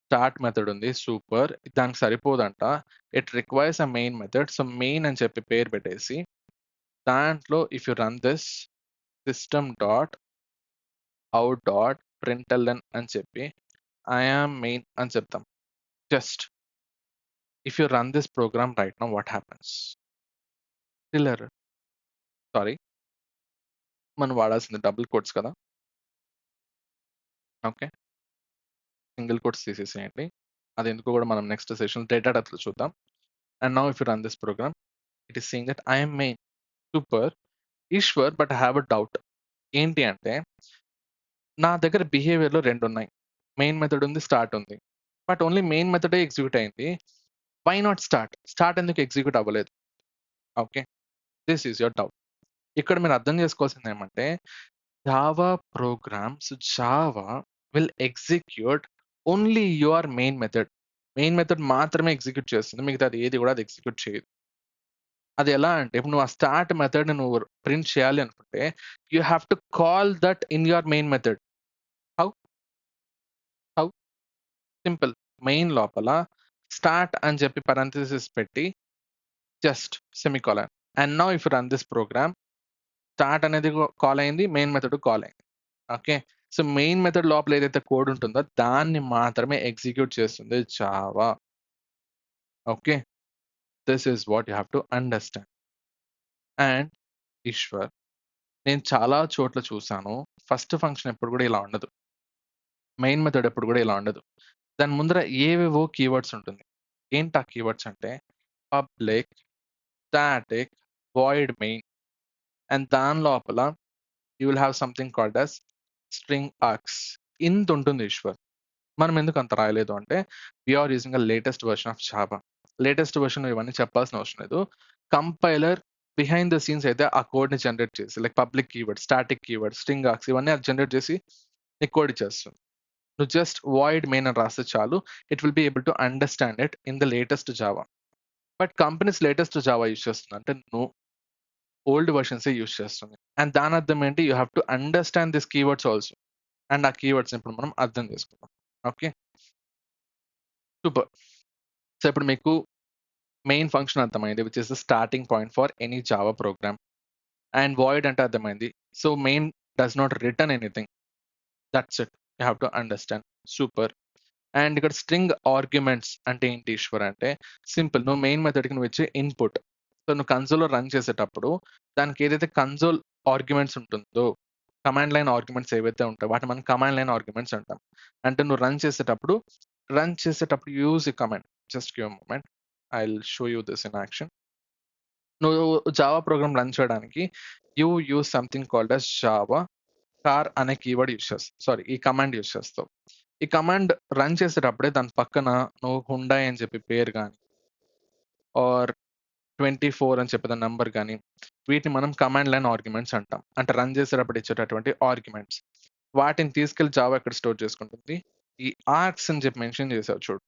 స్టార్ట్ మెథడ్ ఉంది, సూపర్. దానికి సరిపోదంట, it requires a main method. So main అని చెప్పి పేరు పెట్టేసి దాంట్లో if you run this system dot out dot println అని చెప్పి ఐఆమ్ మెయిన్ అని చెప్తాం. Just if you run this programme right now, what happens? Still error. Sorry, మనం వాడాల్సింది డబుల్ కోట్స్ కదా. ఓకే, సింగిల్ కోట్స్ తీసేసేయండి. అది ఎందుకో కూడా మనం నెక్స్ట్ సెషన్ డేటా టైప్లో చూద్దాం. And now if you run this program, it is saying that I'm main. Super Eshwar, but I have a doubt. ఏంటి అంటే నా దగ్గర బిహేవియర్లో 2 ఉన్నాయి. మెయిన్ మెథడ్ ఉంది, స్టార్ట్ ఉంది. బట్ ఓన్లీ మెయిన్ మెథడే ఎగ్జిక్యూట్ అయింది. Why not start? స్టార్ట్ ఎందుకు ఎగ్జిక్యూట్ అవ్వలేదు? Okay, this is your doubt. ఇక్కడ మీరు అర్థం చేసుకోవాల్సింది ఏమంటే Java programs, Java will execute only your main method. Main method మాత్రమే ఎగ్జిక్యూట్ చేస్తుంది, మిగతా అది ఏది కూడా అది ఎగ్జిక్యూట్ చేయదు. అది ఎలా అంటే ఇప్పుడు నువ్వు ఆ స్టార్ట్ మెథడ్ నువ్వు ప్రింట్ చేయాలి అనుకుంటే you have to call that in your main method. How? How? Simple. Main లోపల స్టార్ట్ అని చెప్పి parenthesis పెట్టి just semicolon. And now if run this program, start అనేది కాల్ అయింది, మెయిన్ మెథడ్ కాల్ అయింది. ఓకే, సో మెయిన్ మెథడ్ లోపల ఏదైతే code ఉంటుందో దాన్ని మాత్రమే ఎగ్జిక్యూట్ చేస్తుంది Java. Okay, this is what you have to understand. And Eshwar, నేను చాలా చోట్ల చూసాను, ఫస్ట్ ఫంక్షన్ ఎప్పుడు కూడా ఇలా ఉండదు, మెయిన్ మెథడ్ ఎప్పుడు కూడా ఇలా ఉండదు. దాని ముందర ఏవేవో కీవర్డ్స్ ఉంటుంది. ఏంటి ఆ కీవర్డ్స్ అంటే public, static, void main. And దాని లోపల you will have something called as string args. ఇంత ఉంటుంది ఈశ్వర్. మనం ఎందుకు అంత రాయలేదు అంటే we are using a latest version of Java. Latest version ఇవన్నీ చెప్పాల్సిన అవసరం లేదు. కంపైలర్ బిహైండ్ ద సీన్స్ అయితే ఆ కోడ్ని జనరేట్ చేసి, like public keyword, static keyword, string arcs ఇవన్నీ అది జనరేట్ చేసి నీకు కోడ్ ఇచ్చేస్తుంది. నువ్వు జస్ట్ వాయిడ్ మెయిన్ అని రాస్తే చాలు, it will be able to understand it in the latest Java. But companies latest Java use చేస్తుంది అంటే ఓల్డ్ వర్షన్సే యూజ్ చేస్తుంది. అండ్ దాని అర్థం ఏంటి? You have to understand this keywords also. And ఆ కీవర్డ్స్‌ని ఇప్పుడు మనం అర్థం చేసుకుందాం. ఓకే. సూపర్. సో, ఇప్పుడు మీకు మెయిన్ ఫంక్షన్ అర్థమైంది. Which is the starting point for any Java program. And void అంటే అర్థమైంది. So, main does not return anything. That's it. You have to understand. Super. And ఇక్కడ స్ట్రింగ్ ఆర్గ్యుమెంట్స్ అంటే ఏంటి ఈశ్వర్ అంటే simple. నువ్వు మెయిన్ మెథడ్‌కి నువ్వు ఇచ్చే ఇన్‌పుట్. సో, నువ్వు కన్సోల్‌లో రన్ చేసేటప్పుడు దానికి ఏదైతే కన్సోల్ ఆర్గ్యుమెంట్స్ ఉంటుందో, కమాండ్ లైన్ ఆర్గ్యుమెంట్స్ ఏవైతే ఉంటాయో వాటిని మనం కమాండ్ లైన్ ఆర్గ్యుమెంట్స్ అంటాం. అంటే నువ్వు రన్ చేసేటప్పుడు use a command. Just give a moment. I will show you this in action. నువ్వు జావా ప్రోగ్రామ్ రన్ చేయడానికి you use something called as Java car అనే కీవర్డ్ యూజ్ చేస్తావు. సారీ, ఈ command use చేస్తావు. ఈ కమాండ్ రన్ చేసేటప్పుడే దాని పక్కన నువ్వు హుండాయ్ అని చెప్పి పేరు గాని ఆర్ 24 అని చెప్పే దాని నంబర్ గాని వీటిని మనం కమాండ్ లైన్ ఆర్గ్యుమెంట్స్ అంటాం. అంటే రన్ చేసేటప్పుడు ఇచ్చేటటువంటి ఆర్గ్యుమెంట్స్. వాటిని తీసుకెళ్ళి జావా ఎక్కడ స్టోర్ చేసుకుంటుంది? ఈ ఆర్క్స్ అని చెప్పి మెన్షన్ చేసావు చూడు.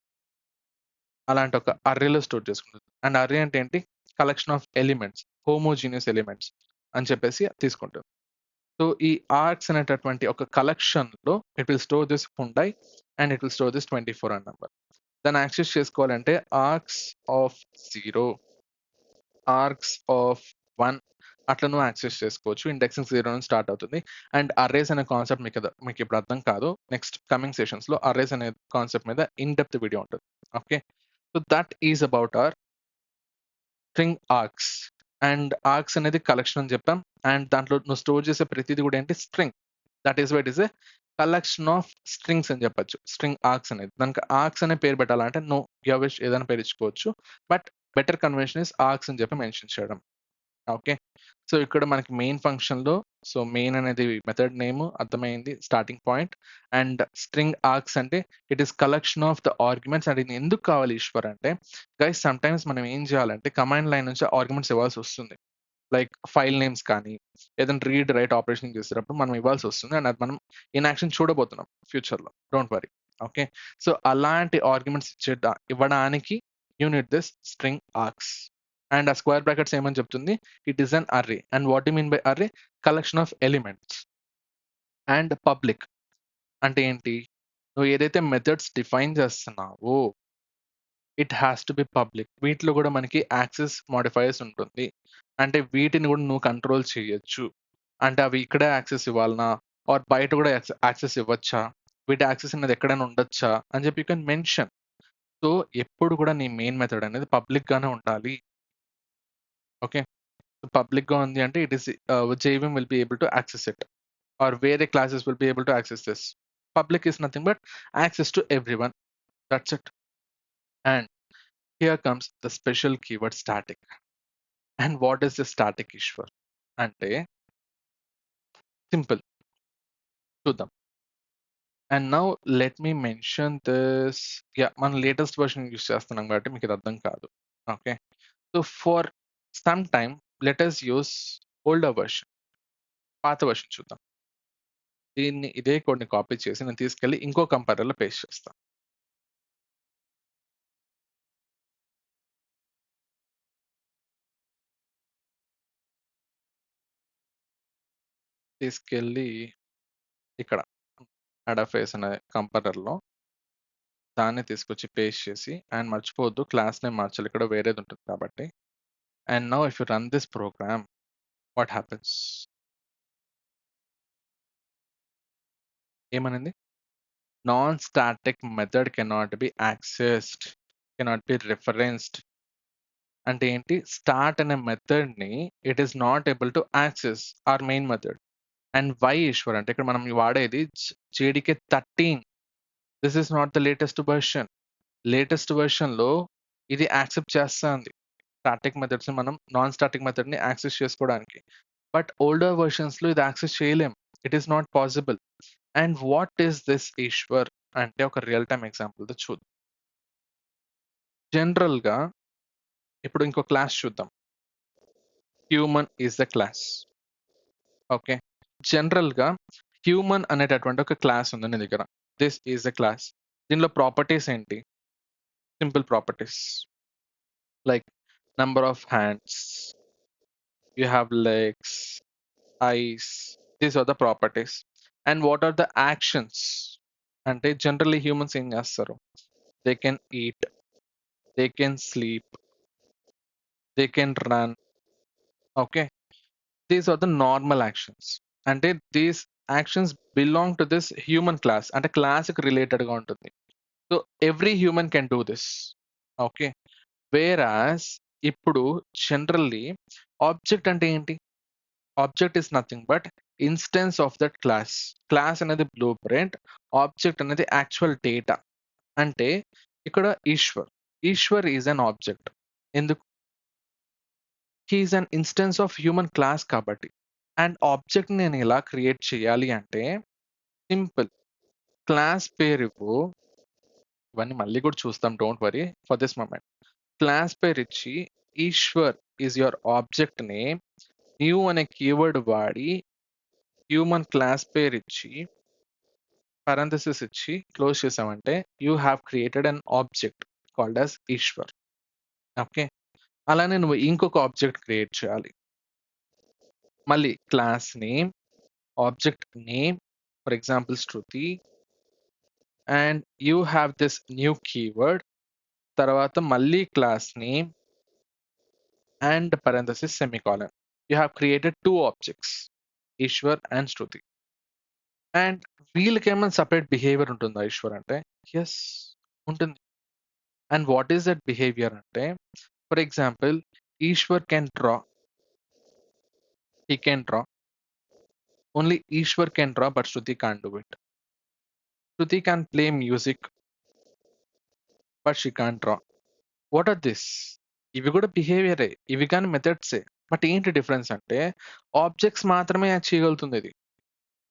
అలాంటి ఒక అర్రేలో స్టోర్ చేసుకుంటుంది. అండ్ అర్రే అంటే ఏంటి? Collection of elements, homogeneous elements అని చెప్పేసి తీసుకుంటుంది. సో, ఈ ఆర్క్స్ అనేటటువంటి ఒక కలెక్షన్‌లో it will store this Hyundai and it will store this 24 అని నంబర్. దాన్ని యాక్సెస్ చేసుకోవాలంటే ఆర్క్స్ ఆఫ్ 0, ఆర్క్స్ ఆఫ్ 1 అట్లా నువ్వు యాక్సెస్ చేసుకోవచ్చు. ఇండెక్సింగ్ 0 నుంచి స్టార్ట్ అవుతుంది. అండ్ అర్రేస్ అనే కాన్సెప్ట్ మీకు ఇప్పుడు అర్థం కాదు. నెక్స్ట్ కమింగ్ సెషన్స్‌లో అర్రేస్ అనే కాన్సెప్ట్ మీద ఇన్ డెప్త్ వీడియో ఉంటుంది. Okay. So, that is about our string arcs. And arcs అనేది కలెక్షన్ అని చెప్పాం. అండ్ దాంట్లో నువ్వు స్టోర్ చేసే ప్రతిది కూడా ఏంటి? String. That is why it is a collection of strings అని చెప్పొచ్చు. స్ట్రింగ్ ఆర్క్స్ అనేది. దానికి ఆర్క్స్ అనే పేరు పెట్టాలంటే యువర్ విష్ ఏదైనా పేరు ఇచ్చుకోవచ్చు. But better convention is arcs అని చెప్పి మెన్షన్ చేయడం. ఓకే. సో, ఇక్కడ మనకి మెయిన్ ఫంక్షన్‌లో మెయిన్ అనేది మెథడ్ నేమ్ అర్థమైంది. Starting point. And string args అంటే it is collection of the arguments. And ఇది ఎందుకు కావాలి ఈశ్వర్ అంటే గైస్ సమ్‌టైమ్స్ మనం ఏం చేయాలంటే కమాండ్ లైన్ నుంచి ఆర్గ్యుమెంట్స్ ఇవ్వాల్సి వస్తుంది. లైక్ ఫైల్ నేమ్స్ కానీ ఏదైనా రీడ్ రైట్ ఆపరేషన్ చేసేటప్పుడు మనం ఇవ్వాల్సి వస్తుంది. అండ్ అది మనం ఇన్ యాక్షన్ చూడబోతున్నాం ఫ్యూచర్‌లో. Don't worry. ఓకే. సో, అలాంటి ఆర్గ్యుమెంట్స్ ఇవ్వడానికి you need this string arcs. And ఆ స్క్వేర్ బ్రాకెట్స్ ఏమని చెప్తుంది? It is an array. And what you mean by array? Collection of elements. And public అంటే ఏంటి? నువ్వు ఏదైతే మెథడ్స్ డిఫైన్ చేస్తున్నావో it has to be public. వీటిలో కూడా మనకి యాక్సెస్ మోడిఫైయర్స్ ఉంటుంది. అంటే వీటిని కూడా నువ్వు కంట్రోల్ చేయొచ్చు. అంటే అవి ఇక్కడే యాక్సెస్ ఇవ్వాలనా? ఆర్ బయట కూడా యాక్సెస్ ఇవ్వచ్చా? వీటి యాక్సెస్ అనేది ఎక్కడైనా ఉండొచ్చా? అని చెప్పి యూ కెన్ మెన్షన్. సో, ఎప్పుడు కూడా నీ మెయిన్ మెథడ్ అనేది పబ్లిక్ గానే ఉండాలి. ఓకే. పబ్లిక్‌గా ఉంది అంటే it is JVM will be able to access it. Or వేరే classes will be able to access this. Public is nothing but access to everyone. That's it. And here comes the special keyword static. And what is the static Eshwar? అంటే simple. చూద్దాం. And now let me mention this. మనం latest version use చేస్తున్నాం కాబట్టి మీకు ఇది అర్థం కాదు. Okay. So, for some time let us use older version. పాత వెర్షన్ చూద్దాం. ఇదే కోడ్‌ని కాపీ చేసి నేను తీసుకెళ్ళి ఇంకో కంపైలర్‌లో పేస్ట్ చేస్తా. తీసుకెళ్ళి ఇక్కడ అడాఫేస్ అనే కంపైలర్‌లో దాన్ని తీసుకొచ్చి పేస్ట్ చేసి అండ్ మర్చిపోవద్దు క్లాస్ నేమ్ మార్చాలి. ఇక్కడ వేరేది ఉంటుంది కాబట్టి. And now if you run this program what happens? ఏమనింది? Non static method cannot be accessed, cannot be referenced. అంటే ఏంటి? స్టార్ట్ అనే మెథడ్‌ని it is not able to access our main method. And why Eshwar అంటే ఇక్కడ మనం వాడేది JDK 13. This is not the latest version. Latest వెర్షన్‌లో ఇది యాక్సెప్ట్ చేస్తాంది. స్టాటిక్ మెథడ్స్‌ని మనం నాన్ స్టాటిక్ మెథడ్‌ని యాక్సెస్ చేసుకోవడానికి. బట్ ఓల్డర్ వెర్షన్స్‌లో ఇది యాక్సెస్ చేయలేం. It is not possible. And what is this Ishwar? అంటే ఒక రియల్ టైమ్ ఎగ్జాంపుల్‌తో చూద్దాం. జనరల్‌గా ఇప్పుడు ఇంకో క్లాస్ చూద్దాం. Human is the class. Okay. జనరల్‌గా హ్యూమన్ అనేటటువంటి ఒక క్లాస్ ఉంది నీ దగ్గర. This is the class. దీనిలో ప్రాపర్టీస్ ఏంటి? Simple properties. Like number of hands, you have legs, eyes. These are the properties. And what are the actions? And they generally humans in చేస్తారు? They can eat, they can sleep, they can run. Okay, these are the normal actions. And these actions belong to this human class and a classic related గా ఉంటుంది. So every human can do this. Okay, whereas ఇప్పుడు generally object అంటే ఏంటి? Object is nothing but instance of that class. Class అనేది blueprint, object అనేది actual data. అంటే ఇక్కడ Ishwar is an object. ఎందుకు? He is an instance of human class కాబట్టి. And object నేను ఎలా క్రియేట్ చేయాలి అంటే సింపుల్. క్లాస్ పేరు ఇవ్వు. ఇవన్నీ మళ్ళీ కూడా చూస్తాం, don't worry for this moment. Class పేరు ఇచ్చి Ishwar is your object name, new అనే కీవర్డ్ వాడి హ్యూమన్ క్లాస్ పేరు ఇచ్చి parenthesis ఇచ్చి క్లోజ్ చేసామంటే you have created an object called as Ishwar. Okay, అలానే నువ్వు ఇంకొక ఆబ్జెక్ట్ క్రియేట్ చేయాలి. మళ్ళీ class name, object name, for example Shruti, and you have this new keyword, తర్వాత మళ్ళీ class name and parenthesis semicolon. You have created two objects, Eshwar and Shruti. And వీళ్ళకి ఏమైనా separate behaviour ఉంటుందా ఈశ్వర్ అంటే? ఎస్, ఉంటుంది. And what is that behaviour అంటే, for example Eshwar can draw, he can draw. Only Ishwar can draw, but Shruti can't do it. Shruti can play music, but she can't draw. What are this? ఇవి కూడా బిహేవియరే, ఇవి కానీ మెథడ్సే. But ఏంటి difference అంటే objects మాత్రమే చేయగలుగుతుంది ఇది.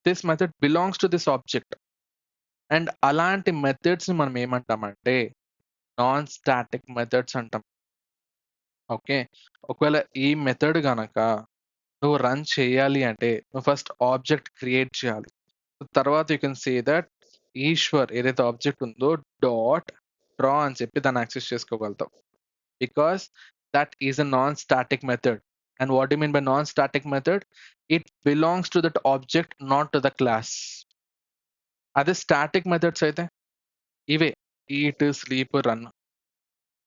This method belongs to this object. And అలాంటి మెథడ్స్ ని మనం ఏమంటామంటే నాన్ స్టాటిక్ మెథడ్స్ అంటాం. ఓకే, ఒకవేళ ఈ మెథడ్ గనక నువ్వు రన్ చేయాలి అంటే నువ్వు ఫస్ట్ ఆబ్జెక్ట్ క్రియేట్ చేయాలి. తర్వాత you can say that Ishwar ఏదైతే ఆబ్జెక్ట్ ఉందో డాట్ డ్రా అని చెప్పి దాన్ని యాక్సెస్ చేసుకోగలుగుతాం. Because that is a non static method. And what you mean by non static method? It belongs to that object, not to the class. అదే static methods అయితే ఇవే eat, sleep, run.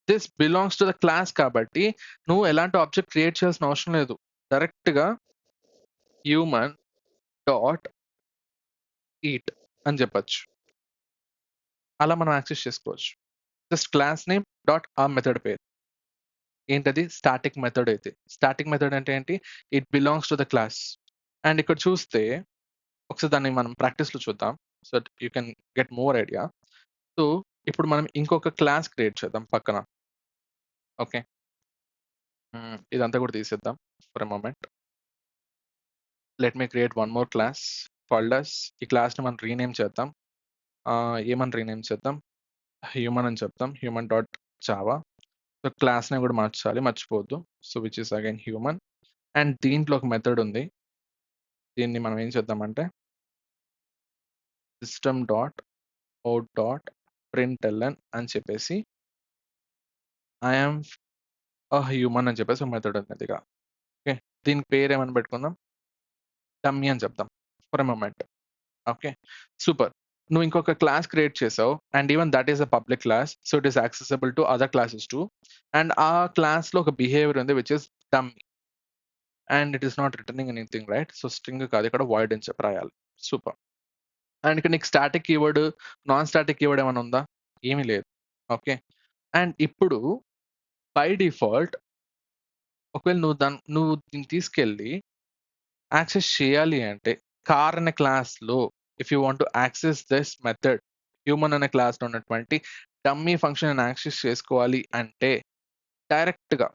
This belongs to the class కాబట్టి నువ్వు ఎలాంటి object create చేయాల్సిన అవసరం లేదు. Direct గా హ్యూమన్ డాట్ ఈట్ అని చెప్పచ్చు. అలా మనం యాక్సెస్ చేసుకోవచ్చు. జస్ట్ క్లాస్ నేమ్ డాట్ ఆ మెథడ్ పేరు. ఏంటది? Static method. అయితే స్టాటిక్ మెథడ్ అంటే ఏంటి? It belongs to the class. And ఇక్కడ చూస్తే ఒకసారి దాన్ని మనం ప్రాక్టీస్ లో చూద్దాం, so that you can get more idea. So ఇప్పుడు మనం ఇంకొక క్లాస్ క్రియేట్ చేద్దాం పక్కన. ఓకే, ఇదంతా కూడా తీసేద్దాం for a moment. Let me create one more class called us. ఈ క్లాస్ ని మనం రీనేమ్ చేద్దాం. ఏమని రీనేమ్ చేద్దాం? హ్యూమన్ అని చెప్తాం. Human dot Java. So class name కూడా మార్చాలి, మర్చిపోవద్దు. So which is again human. And దీంట్లో ఒక మెథడ్ ఉంది. దీన్ని మనం ఏం చేద్దామంటే system dot out dot println అని చెప్పేసి ఐఎమ్ హ్యూమన్ అని చెప్పేసి ఒక మెథడ్ ఉంది దగ్గర. ఓకే, దీనికి పేరు ఏమని పెట్టుకుందాం? డమ్మీ అని చెప్దాం for a moment. Okay, super. నువ్వు ఇంకొక క్లాస్ క్రియేట్ చేసావు and even that is a public class, so it is accessible to other classes too. And ఆ క్లాస్ లో ఒక బిహేవియర్ ఉంది which is dummy and it is not returning anything, right? So string కాదు, ఇక్కడ void అని చెప్పి రాయాలి. Super. And ఇక్కడ నీకు static keyword, non static keyword ఏమైనా ఉందా? ఏమీ లేదు. ఓకే, అండ్ ఇప్పుడు బై డిఫాల్ట్ ఒకవేళ నువ్వు దీన్ని తీసుకెళ్ళి యాక్సెస్ చేయాలి అంటే కార్ అనే క్లాస్ లో if you want to access this method, human అనే క్లాస్ లో ఉన్నటువంటి డమ్మీ ఫంక్షన్ యాక్సెస్ చేసుకోవాలి అంటే డైరెక్ట్ గా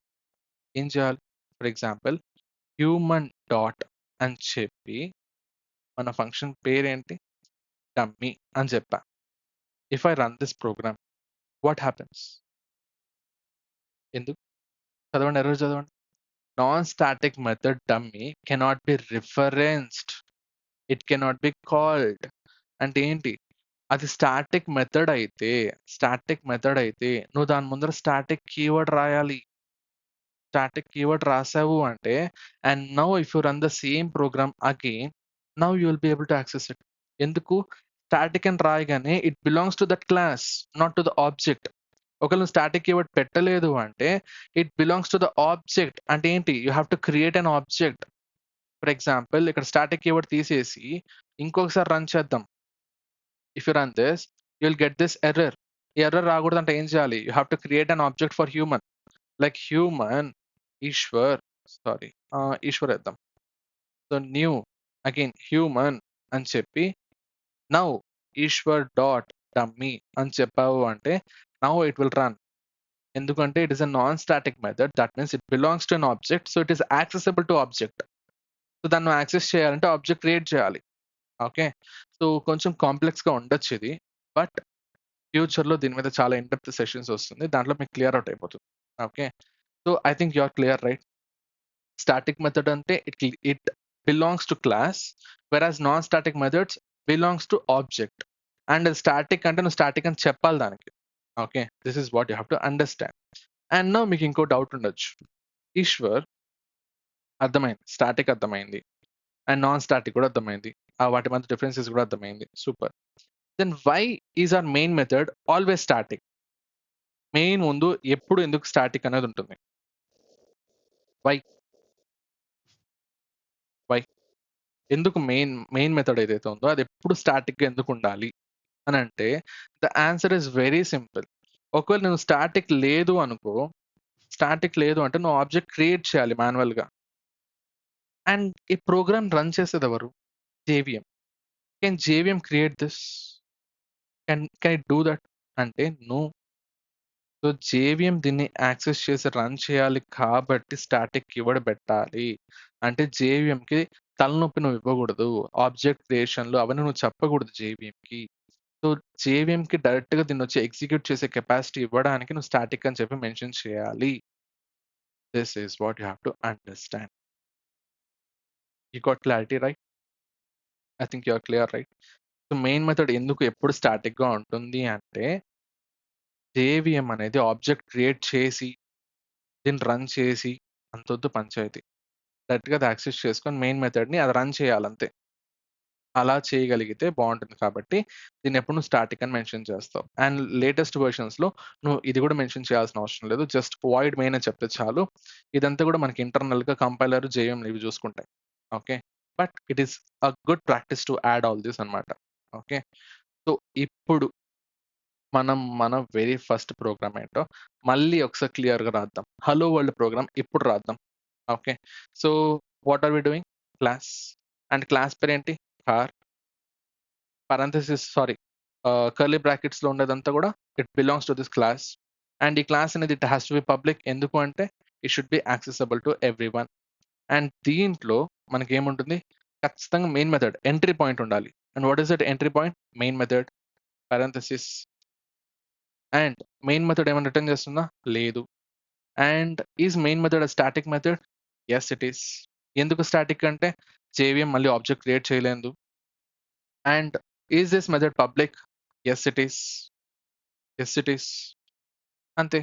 ఏం చేయాలి? ఫర్ ఎగ్జాంపుల్ హ్యూమన్ డాట్ అని చెప్పి మన ఫంక్షన్ పేరేంటి? డమ్మీ అని చెప్పా. If I run this program, what happens? ఎందుకు? చదవండి, ఎర్రర్ చదవండి. Non static method dummy cannot be referenced, it cannot be called. అంటే ఏంటి? అది స్టాటిక్ మెథడ్ అయితే నువ్వు దాని ముందర స్టాటిక్ కీవర్డ్ రాయాలి. స్టాటిక్ కీవర్డ్ రాసావు అంటే, and now if you run the same program again, now you will be able to access it. ఎందుకు? స్టాటిక్ అని రాయగానే it belongs to that class, not to the object. ఒకవేళ నువ్వు static keyword పెట్టలేదు అంటే it belongs to the object. అంటే ఏంటి? You have to create an object. For example ఇక్కడ స్టాటిక్ కీవర్డ్ తీసేసి ఇంకొకసారి రన్ చేద్దాం. If you run this, you will get this error. ఈ ఎర్రర్ రాకూడదంటే ఏం చేయాలి? You have to create an object for human. Like human Eshwar, sorry Eshwar వేద్దాం. So new again human అని చెప్పి నౌ ఈశ్వర్ డాట్ డమ్మీ అని చెప్పావు అంటే నౌ ఇట్ విల్ రన్. ఎందుకంటే it is a non static method. That means it belongs to an object. So it is accessible to object. So దాన్ని access చేయాలంటే object create చేయాలి. Okay. So కొంచెం కాంప్లెక్స్‌గా ఉండొచ్చు ఇది. బట్ ఫ్యూచర్‌లో దీని మీద చాలా ఇన్ డెప్త్ సెషన్స్ వస్తుంది. దాంట్లో మీకు క్లియర్ అవుట్ అయిపోతుంది. Okay. So I think you are clear right? Static method అంటే it belongs to class, whereas non static methods belongs to object. And static అంటే నువ్వు స్టాటిక్ అని చెప్పాలి దానికి. Okay. This is what you have to understand. And now మీకు ఇంకో doubt ఉండొచ్చు. ఈశ్వర్ అర్థమైంది. స్టాటిక్ అర్థమైంది. అండ్ నాన్ స్టాటిక్ కూడా అర్థమైంది. వాటి మధ్య డిఫరెన్సెస్ కూడా అర్థమైంది. Super. Then why is our main method always static? Main ముందు ఎప్పుడు ఎందుకు స్టాటిక్ అనేది ఉంటుంది? వై? వై? ఎందుకు మెయిన్ మెథడ్ ఏదైతే ఉందో అది ఎప్పుడు స్టాటిక్‌గా ఎందుకు ఉండాలి అని అంటే the answer is very simple. ఒకవేళ నువ్వు స్టాటిక్ లేదు అనుకో, స్టాటిక్ లేదు అంటే నువ్వు ఆబ్జెక్ట్ క్రియేట్ చేయాలి మాన్యువల్‌గా. అండ్ ఈ ప్రోగ్రామ్ రన్ చేసేది ఎవరు? JVM. Can JVM create this? Can it do that? అంటే నో. సో జేవీఎం దీన్ని యాక్సెస్ చేసి రన్ చేయాలి కాబట్టి స్టాటిక్ కీవర్డ్ పెట్టాలి. అంటే జేవీఎంకి తలనొప్పి నువ్వు ఇవ్వకూడదు. ఆబ్జెక్ట్ క్రియేషన్‌లు అవన్నీ నువ్వు చెప్పకూడదు జేవీఎంకి. సో జేవీఎంకి డైరెక్ట్‌గా దీన్నొచ్చి ఎగ్జిక్యూట్ చేసే కెపాసిటీ ఇవ్వడానికి నువ్వు స్టాటిక్ అని చెప్పి మెన్షన్ చేయాలి. This is what you have to understand. You got clarity right? I think you are clear right? So main method ఎందుకు ఎప్పుడు స్టాటిక్‌గా ఉంటుంది అంటే జేవీఎం అనేది ఆబ్జెక్ట్ క్రియేట్ చేసి, దీన్ని రన్ చేసి అంతొద్దు పంచాయతీ. డైరెక్ట్‌గా అది యాక్సెస్ చేసుకొని మెయిన్ మెథడ్‌ని అది రన్ చేయాలంతే. అలా చేయగలిగితే బావుంటుంది కాబట్టి దీన్నెప్పుడు నువ్వు స్టాటిక్ అని మెన్షన్ చేస్తావు. అండ్ లేటెస్ట్ వెర్షన్స్‌లో నువ్వు ఇది కూడా మెన్షన్ చేయాల్సిన అవసరం లేదు. జస్ట్ వాయిడ్ మెయిన్ అని చెప్తే చాలు. ఇదంతా కూడా మనకి ఇంటర్నల్‌గా కంపైలర్, జేఎంలు ఇవి చూసుకుంటాయి. Okay. But it is a good practice to add all this అన్నమాట. ఓకే. సో ఇప్పుడు మనం మన వెరీ ఫస్ట్ ప్రోగ్రామ్ ఏంటో మళ్ళీ ఒకసారి క్లియర్‌గా రాద్దాం. హలో వరల్డ్ ప్రోగ్రామ్ ఇప్పుడు రాద్దాం. Okay. So what are we doing? Class. And class పేరేంటి? కార్. సారీ, కర్లీ బ్రాకెట్స్‌లో ఉండేదంతా కూడా it belongs to this class. And ఈ క్లాస్ అనేది it has to be public. ఎందుకు అంటే it should be accessible to everyone. And దీంట్లో మనకేముంటుంది? ఖచ్చితంగా మెయిన్ మెథడ్ ఎంట్రీ పాయింట్ ఉండాలి. And what is that entry point? Main method parenthesis. And main method ఏమైనా return చేస్తుందా? లేదు. And is main method a static method? Yes it is. ఎందుకు static అంటే JVM మళ్ళీ ఆబ్జెక్ట్ క్రియేట్ చేయలేదు. And is this method public? Yes it is. Yes it is. అంతే.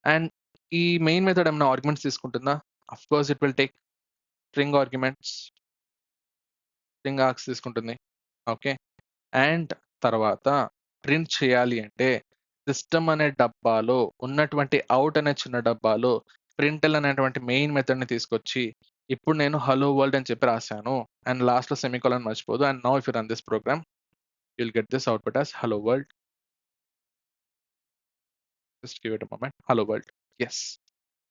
And ఈ main method ఏమైనా ఆర్గ్యుమెంట్స్ తీసుకుంటుందా? Of course it will take string arguments. String args తీసుకుంటుంది. Okay. And తర్వాత ప్రింట్ చేయాలి అంటే సిస్టమ్ అనే డబ్బాలో ఉన్నటువంటి ఔట్ అనే చిన్న డబ్బాలో ప్రింట్‌ఎల్ అనేటువంటి మెయిన్ మెథడ్‌ని తీసుకొచ్చి ఇప్పుడు నేను హలో వరల్డ్ అని చెప్పి రాసాను. అండ్ లాస్ట్‌లో సెమికోలన్ మర్చిపోదు. And now if you run this program you will get this output as hello world. Just give it a moment. Hello world. Yes.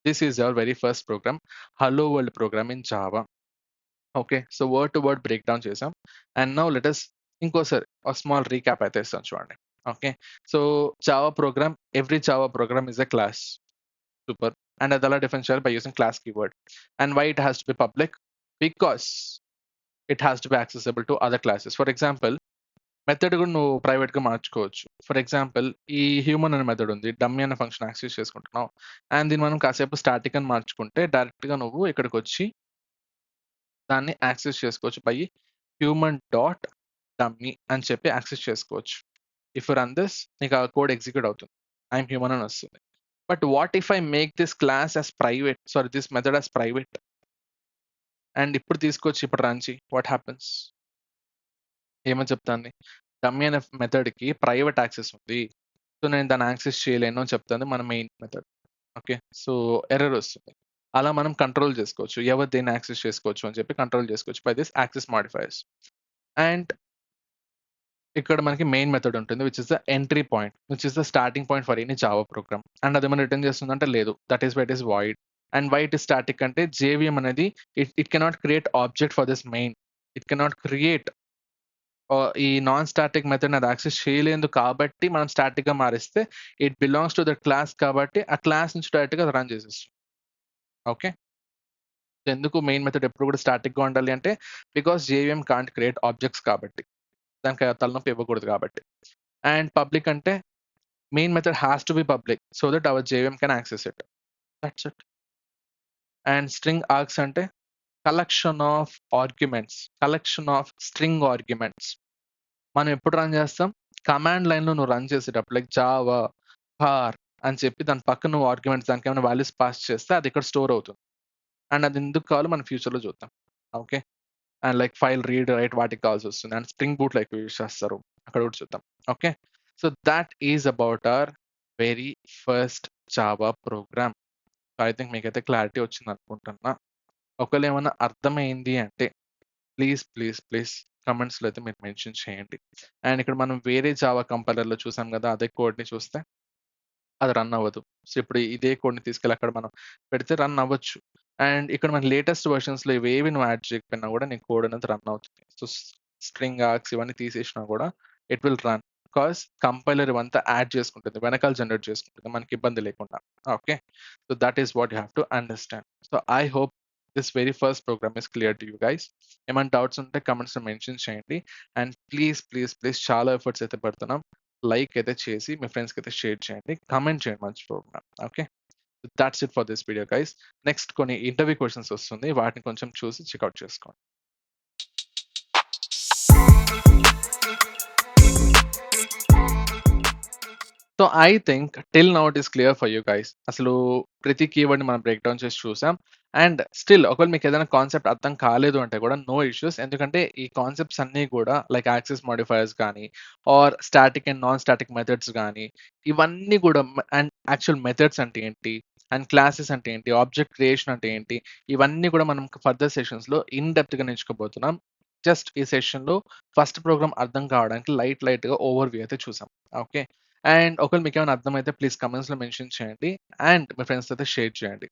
This is your very first program. Hello world program in Java. Okay. So word to word break down చేసాం. And now let us ఇంకోసారి small recap అయితే ఇస్తాను చూడండి. Okay. So Java program, every Java program is a class. Super. And అది ఎలా define చేయాలి? By using class keyword. And why it has to be public? Because it has to be accessible to other classes. For example method కూడా నువ్వు ప్రైవేట్‌గా మార్చుకోవచ్చు. For example ఈ human అనే method ఉంది. డమ్మీ అనే ఫంక్షన్ యాక్సెస్ చేసుకుంటున్నావు. అండ్ దీన్ని మనం కాసేపు స్టాటిక్ అని మార్చుకుంటే డైరెక్ట్‌గా నువ్వు ఇక్కడికొచ్చి దాన్ని యాక్సెస్ చేసుకోవచ్చు బై హ్యూమన్ డాట్ డమ్మీ అని చెప్పి యాక్సెస్ చేసుకోవచ్చు. ఇఫ్ యూ రన్ దిస్ నీకు ఆ కోడ్ ఎగ్జిక్యూట్ అవుతుంది. ఐ యామ్ హ్యూమన్ అని వస్తుంది. But what if I make this class as private, sorry this method as private, and ఇప్పుడు తీసుకొచ్చి ఇప్పుడు రన్ చేయి, వాట్ హ్యాపెన్స్? ఏమని చెప్తాంది? డమ్మీ అనే మెథడ్కి ప్రైవేట్ యాక్సెస్ ఉంది, సో నేను దాన్ని యాక్సెస్ చేయలేను అని చెప్తుంది మన main method. Okay, so error వస్తుంది. అలా మనం కంట్రోల్ చేసుకోవచ్చు, ఎవరు దేన్ని యాక్సెస్ చేసుకోవచ్చు అని చెప్పి కంట్రోల్ చేసుకోవచ్చు by this access modifiers. And ఇక్కడ మనకి మెయిన్ మెథడ్ ఉంటుంది, which is the entry point, which is the starting point for any Java program. And అది మనం రిటర్న్ చేస్తుందంటే లేదు, that is why it is void. And why it is static అంటే JVM అనేది it cannot create object for this main, it cannot create ఈ non static method అది access చేయలేదు కాబట్టి మనం స్టాటిక్ గా మారిస్తే it belongs to the class కాబట్టి ఆ క్లాస్ నుంచి డైరెక్ట్ గా రన్ చేసేస్తుంది. ఓకే, ఎందుకు మెయిన్ మెథడ్ ఎప్పుడు కూడా స్టాటిక్ గా ఉండాలి అంటే because JVM can't create objects కాబట్టి, దానికి తలనొప్పి ఇవ్వకూడదు కాబట్టి. అండ్ పబ్లిక్ అంటే main method has to be public so that our JVM can access it, that's it. And string args అంటే collection of arguments, collection of string arguments. మనం ఎప్పుడు run చేస్తాం? కమాండ్ లైన్లో నువ్వు రన్ చేసేటప్పుడు లైక్ జావా హార్ అని చెప్పి దాని పక్కన నువ్వు ఆర్గ్యుమెంట్స్ దానికి ఏమైనా వాల్యూస్ పాస్ చేస్తే అది ఇక్కడ స్టోర్ అవుతుంది. అండ్ అది ఎందుకు కావాలో మనం ఫ్యూచర్లో చూద్దాం. Okay, and like file read write వాటికి కావాల్సి వస్తుంది. And spring boot like use చేస్తారు, అక్కడ కూడా చూద్దాం. Okay, so that is about our very first Java programme. I think మీకైతే క్లారిటీ వచ్చింది అనుకుంటున్నా. ఒకవేళ ఏమైనా అర్థమైంది అంటే ప్లీజ్ ప్లీజ్ ప్లీజ్ కమెంట్స్లో అయితే మీరు మెన్షన్ చేయండి. అండ్ ఇక్కడ మనం వేరే జావా కంపైలర్లో చూసాం కదా, అదే కోడ్ని చూస్తే అది రన్ అవ్వదు. సో ఇప్పుడు ఇదే కోడ్ని తీసుకెళ్ళి అక్కడ మనం పెడితే రన్ అవ్వచ్చు. అండ్ ఇక్కడ మన లేటెస్ట్ వెర్షన్స్లో ఇవేవి నువ్వు యాడ్ చేయకపోయినా కూడా నీ కోడ్ అనేది రన్ అవుతుంది. సో స్ట్రింగ్ ఆర్గ్స్ ఇవన్నీ తీసేసినా కూడా it will run, because compiler ఇవంతా యాడ్ చేసుకుంటుంది, వెనకాల జనరేట్ చేసుకుంటుంది మనకి ఇబ్బంది లేకుండా. Okay, so that is what you have to understand. So I hope this very first program is clear to you guys. ఏమైనా డౌట్స్ ఉంటే కమెంట్స్లో మెన్షన్ చేయండి. అండ్ ప్లీజ్ ప్లీజ్ ప్లీజ్ చాలా ఎఫర్ట్స్ అయితే పెడుతున్నాం, లైక్ అయితే చేసి మీ ఫ్రెండ్స్కి అయితే షేర్ చేయండి, కామెంట్ చేయండి మర్చిపోకుండా. Okay, that's it for this video guys. Next కొన్ని ఇంటర్వ్యూ క్వశ్చన్స్ వస్తుంది, వాటిని కొంచెం చూసి చెక్అవుట్ చేసుకోండి. So I think till now it is clear for you guys. అసలు ప్రతి కీవర్డ్ని మనం బ్రేక్ డౌన్ చేసి చూసాం. అండ్ స్టిల్ ఒకవేళ మీకు ఏదైనా కాన్సెప్ట్ అర్థం కాలేదు అంటే కూడా నో ఇష్యూస్, ఎందుకంటే ఈ కాన్సెప్ట్స్ అన్నీ కూడా లైక్ యాక్సెస్ మాడిఫైయర్స్ కానీ or static and non static methods కానీ ఇవన్నీ కూడా అండ్ యాక్చువల్ మెథడ్స్ అంటే ఏంటి అండ్ క్లాసెస్ అంటే ఏంటి, ఆబ్జెక్ట్ క్రియేషన్ అంటే ఏంటి, ఇవన్నీ కూడా మనం ఫర్దర్ సెషన్స్లో ఇన్ డెప్త్గా నేర్చుకోబోతున్నాం. జస్ట్ ఈ సెషన్లో ఫస్ట్ ప్రోగ్రామ్ అర్థం కావడానికి లైట్గా ఓవర్ వ్యూ అయితే చూసాం. ఓకే, అండ్ ఒకవేళ మీకు ఏమైనా అర్థమైతే ప్లీజ్ కమెంట్స్లో మెన్షన్ చేయండి అండ్ మీ ఫ్రెండ్స్ అయితే షేర్ చేయండి.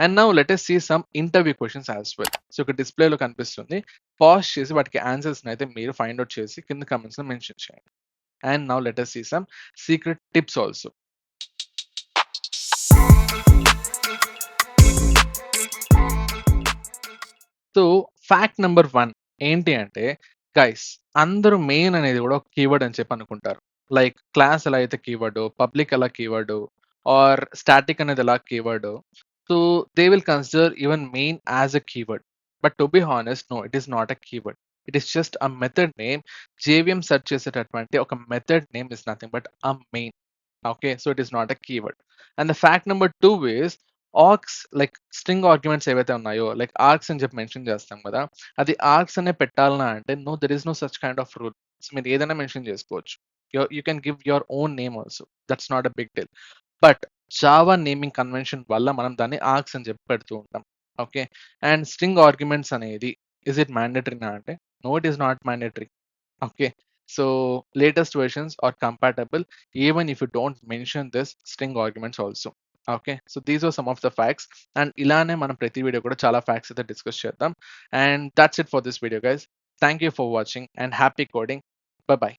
And now let us see some interview questions as well. So ఇక్కడ డిస్ప్లేలో కనిపిస్తుంది, పాజ్ చేసి వాటికి ఆన్సర్స్ అయితే మీరు ఫైండ్ అవుట్ చేసి కింద కమెంట్స్లో మెన్షన్ చేయండి. And now let us see some secret tips also. So fact number 1 ఏంటి అంటే గైస్, అందరూ మెయిన్ అనేది కూడా ఒక కీవర్డ్ అని చెప్పి అనుకుంటారు. లైక్ క్లాస్ ఎలా అయితే కీవర్డ్, పబ్లిక్ ఎలా కీవర్డ్ ఆర్ స్టాటిక్ అనేది ఎలా keyword, so they will consider even main as a keyword. But to be honest no, it is not a keyword, it is just a method name. JVM search చేసేటటువంటి ఒక method name is nothing but a main. Okay, so it is not a keyword. And the fact number 2 is arcs like string arguments ఏవైతే ఉన్నాయో like arcs అని చెప్పి mention చేస్తాం కదా, అది arcs అనే పెట్టాలన్నా అంటే no, there is no such kind of rule. మీరు ఏదైనా మెన్షన్ చేసుకోవచ్చు, you can give your own name also, that's not a big deal. But Java naming convention వల్ల మనం దాన్ని ఆర్క్స్ అని చెప్పి పెడుతూ ఉంటాం. ఓకే, అండ్ స్ట్రింగ్ ఆర్గ్యుమెంట్స్ అనేది ఇస్ ఇట్ మ్యాండేటరీనా అంటే no, it is not mandatory. Okay, so latest versions are compatible even if you don't mention this string arguments also. Okay, so these are some of the facts, and ilane మనం ప్రతి video కూడా చాలా facts అయితే discuss చేద్దాం. And that's it for this video guys. Thank you for watching and happy coding. Bye bye.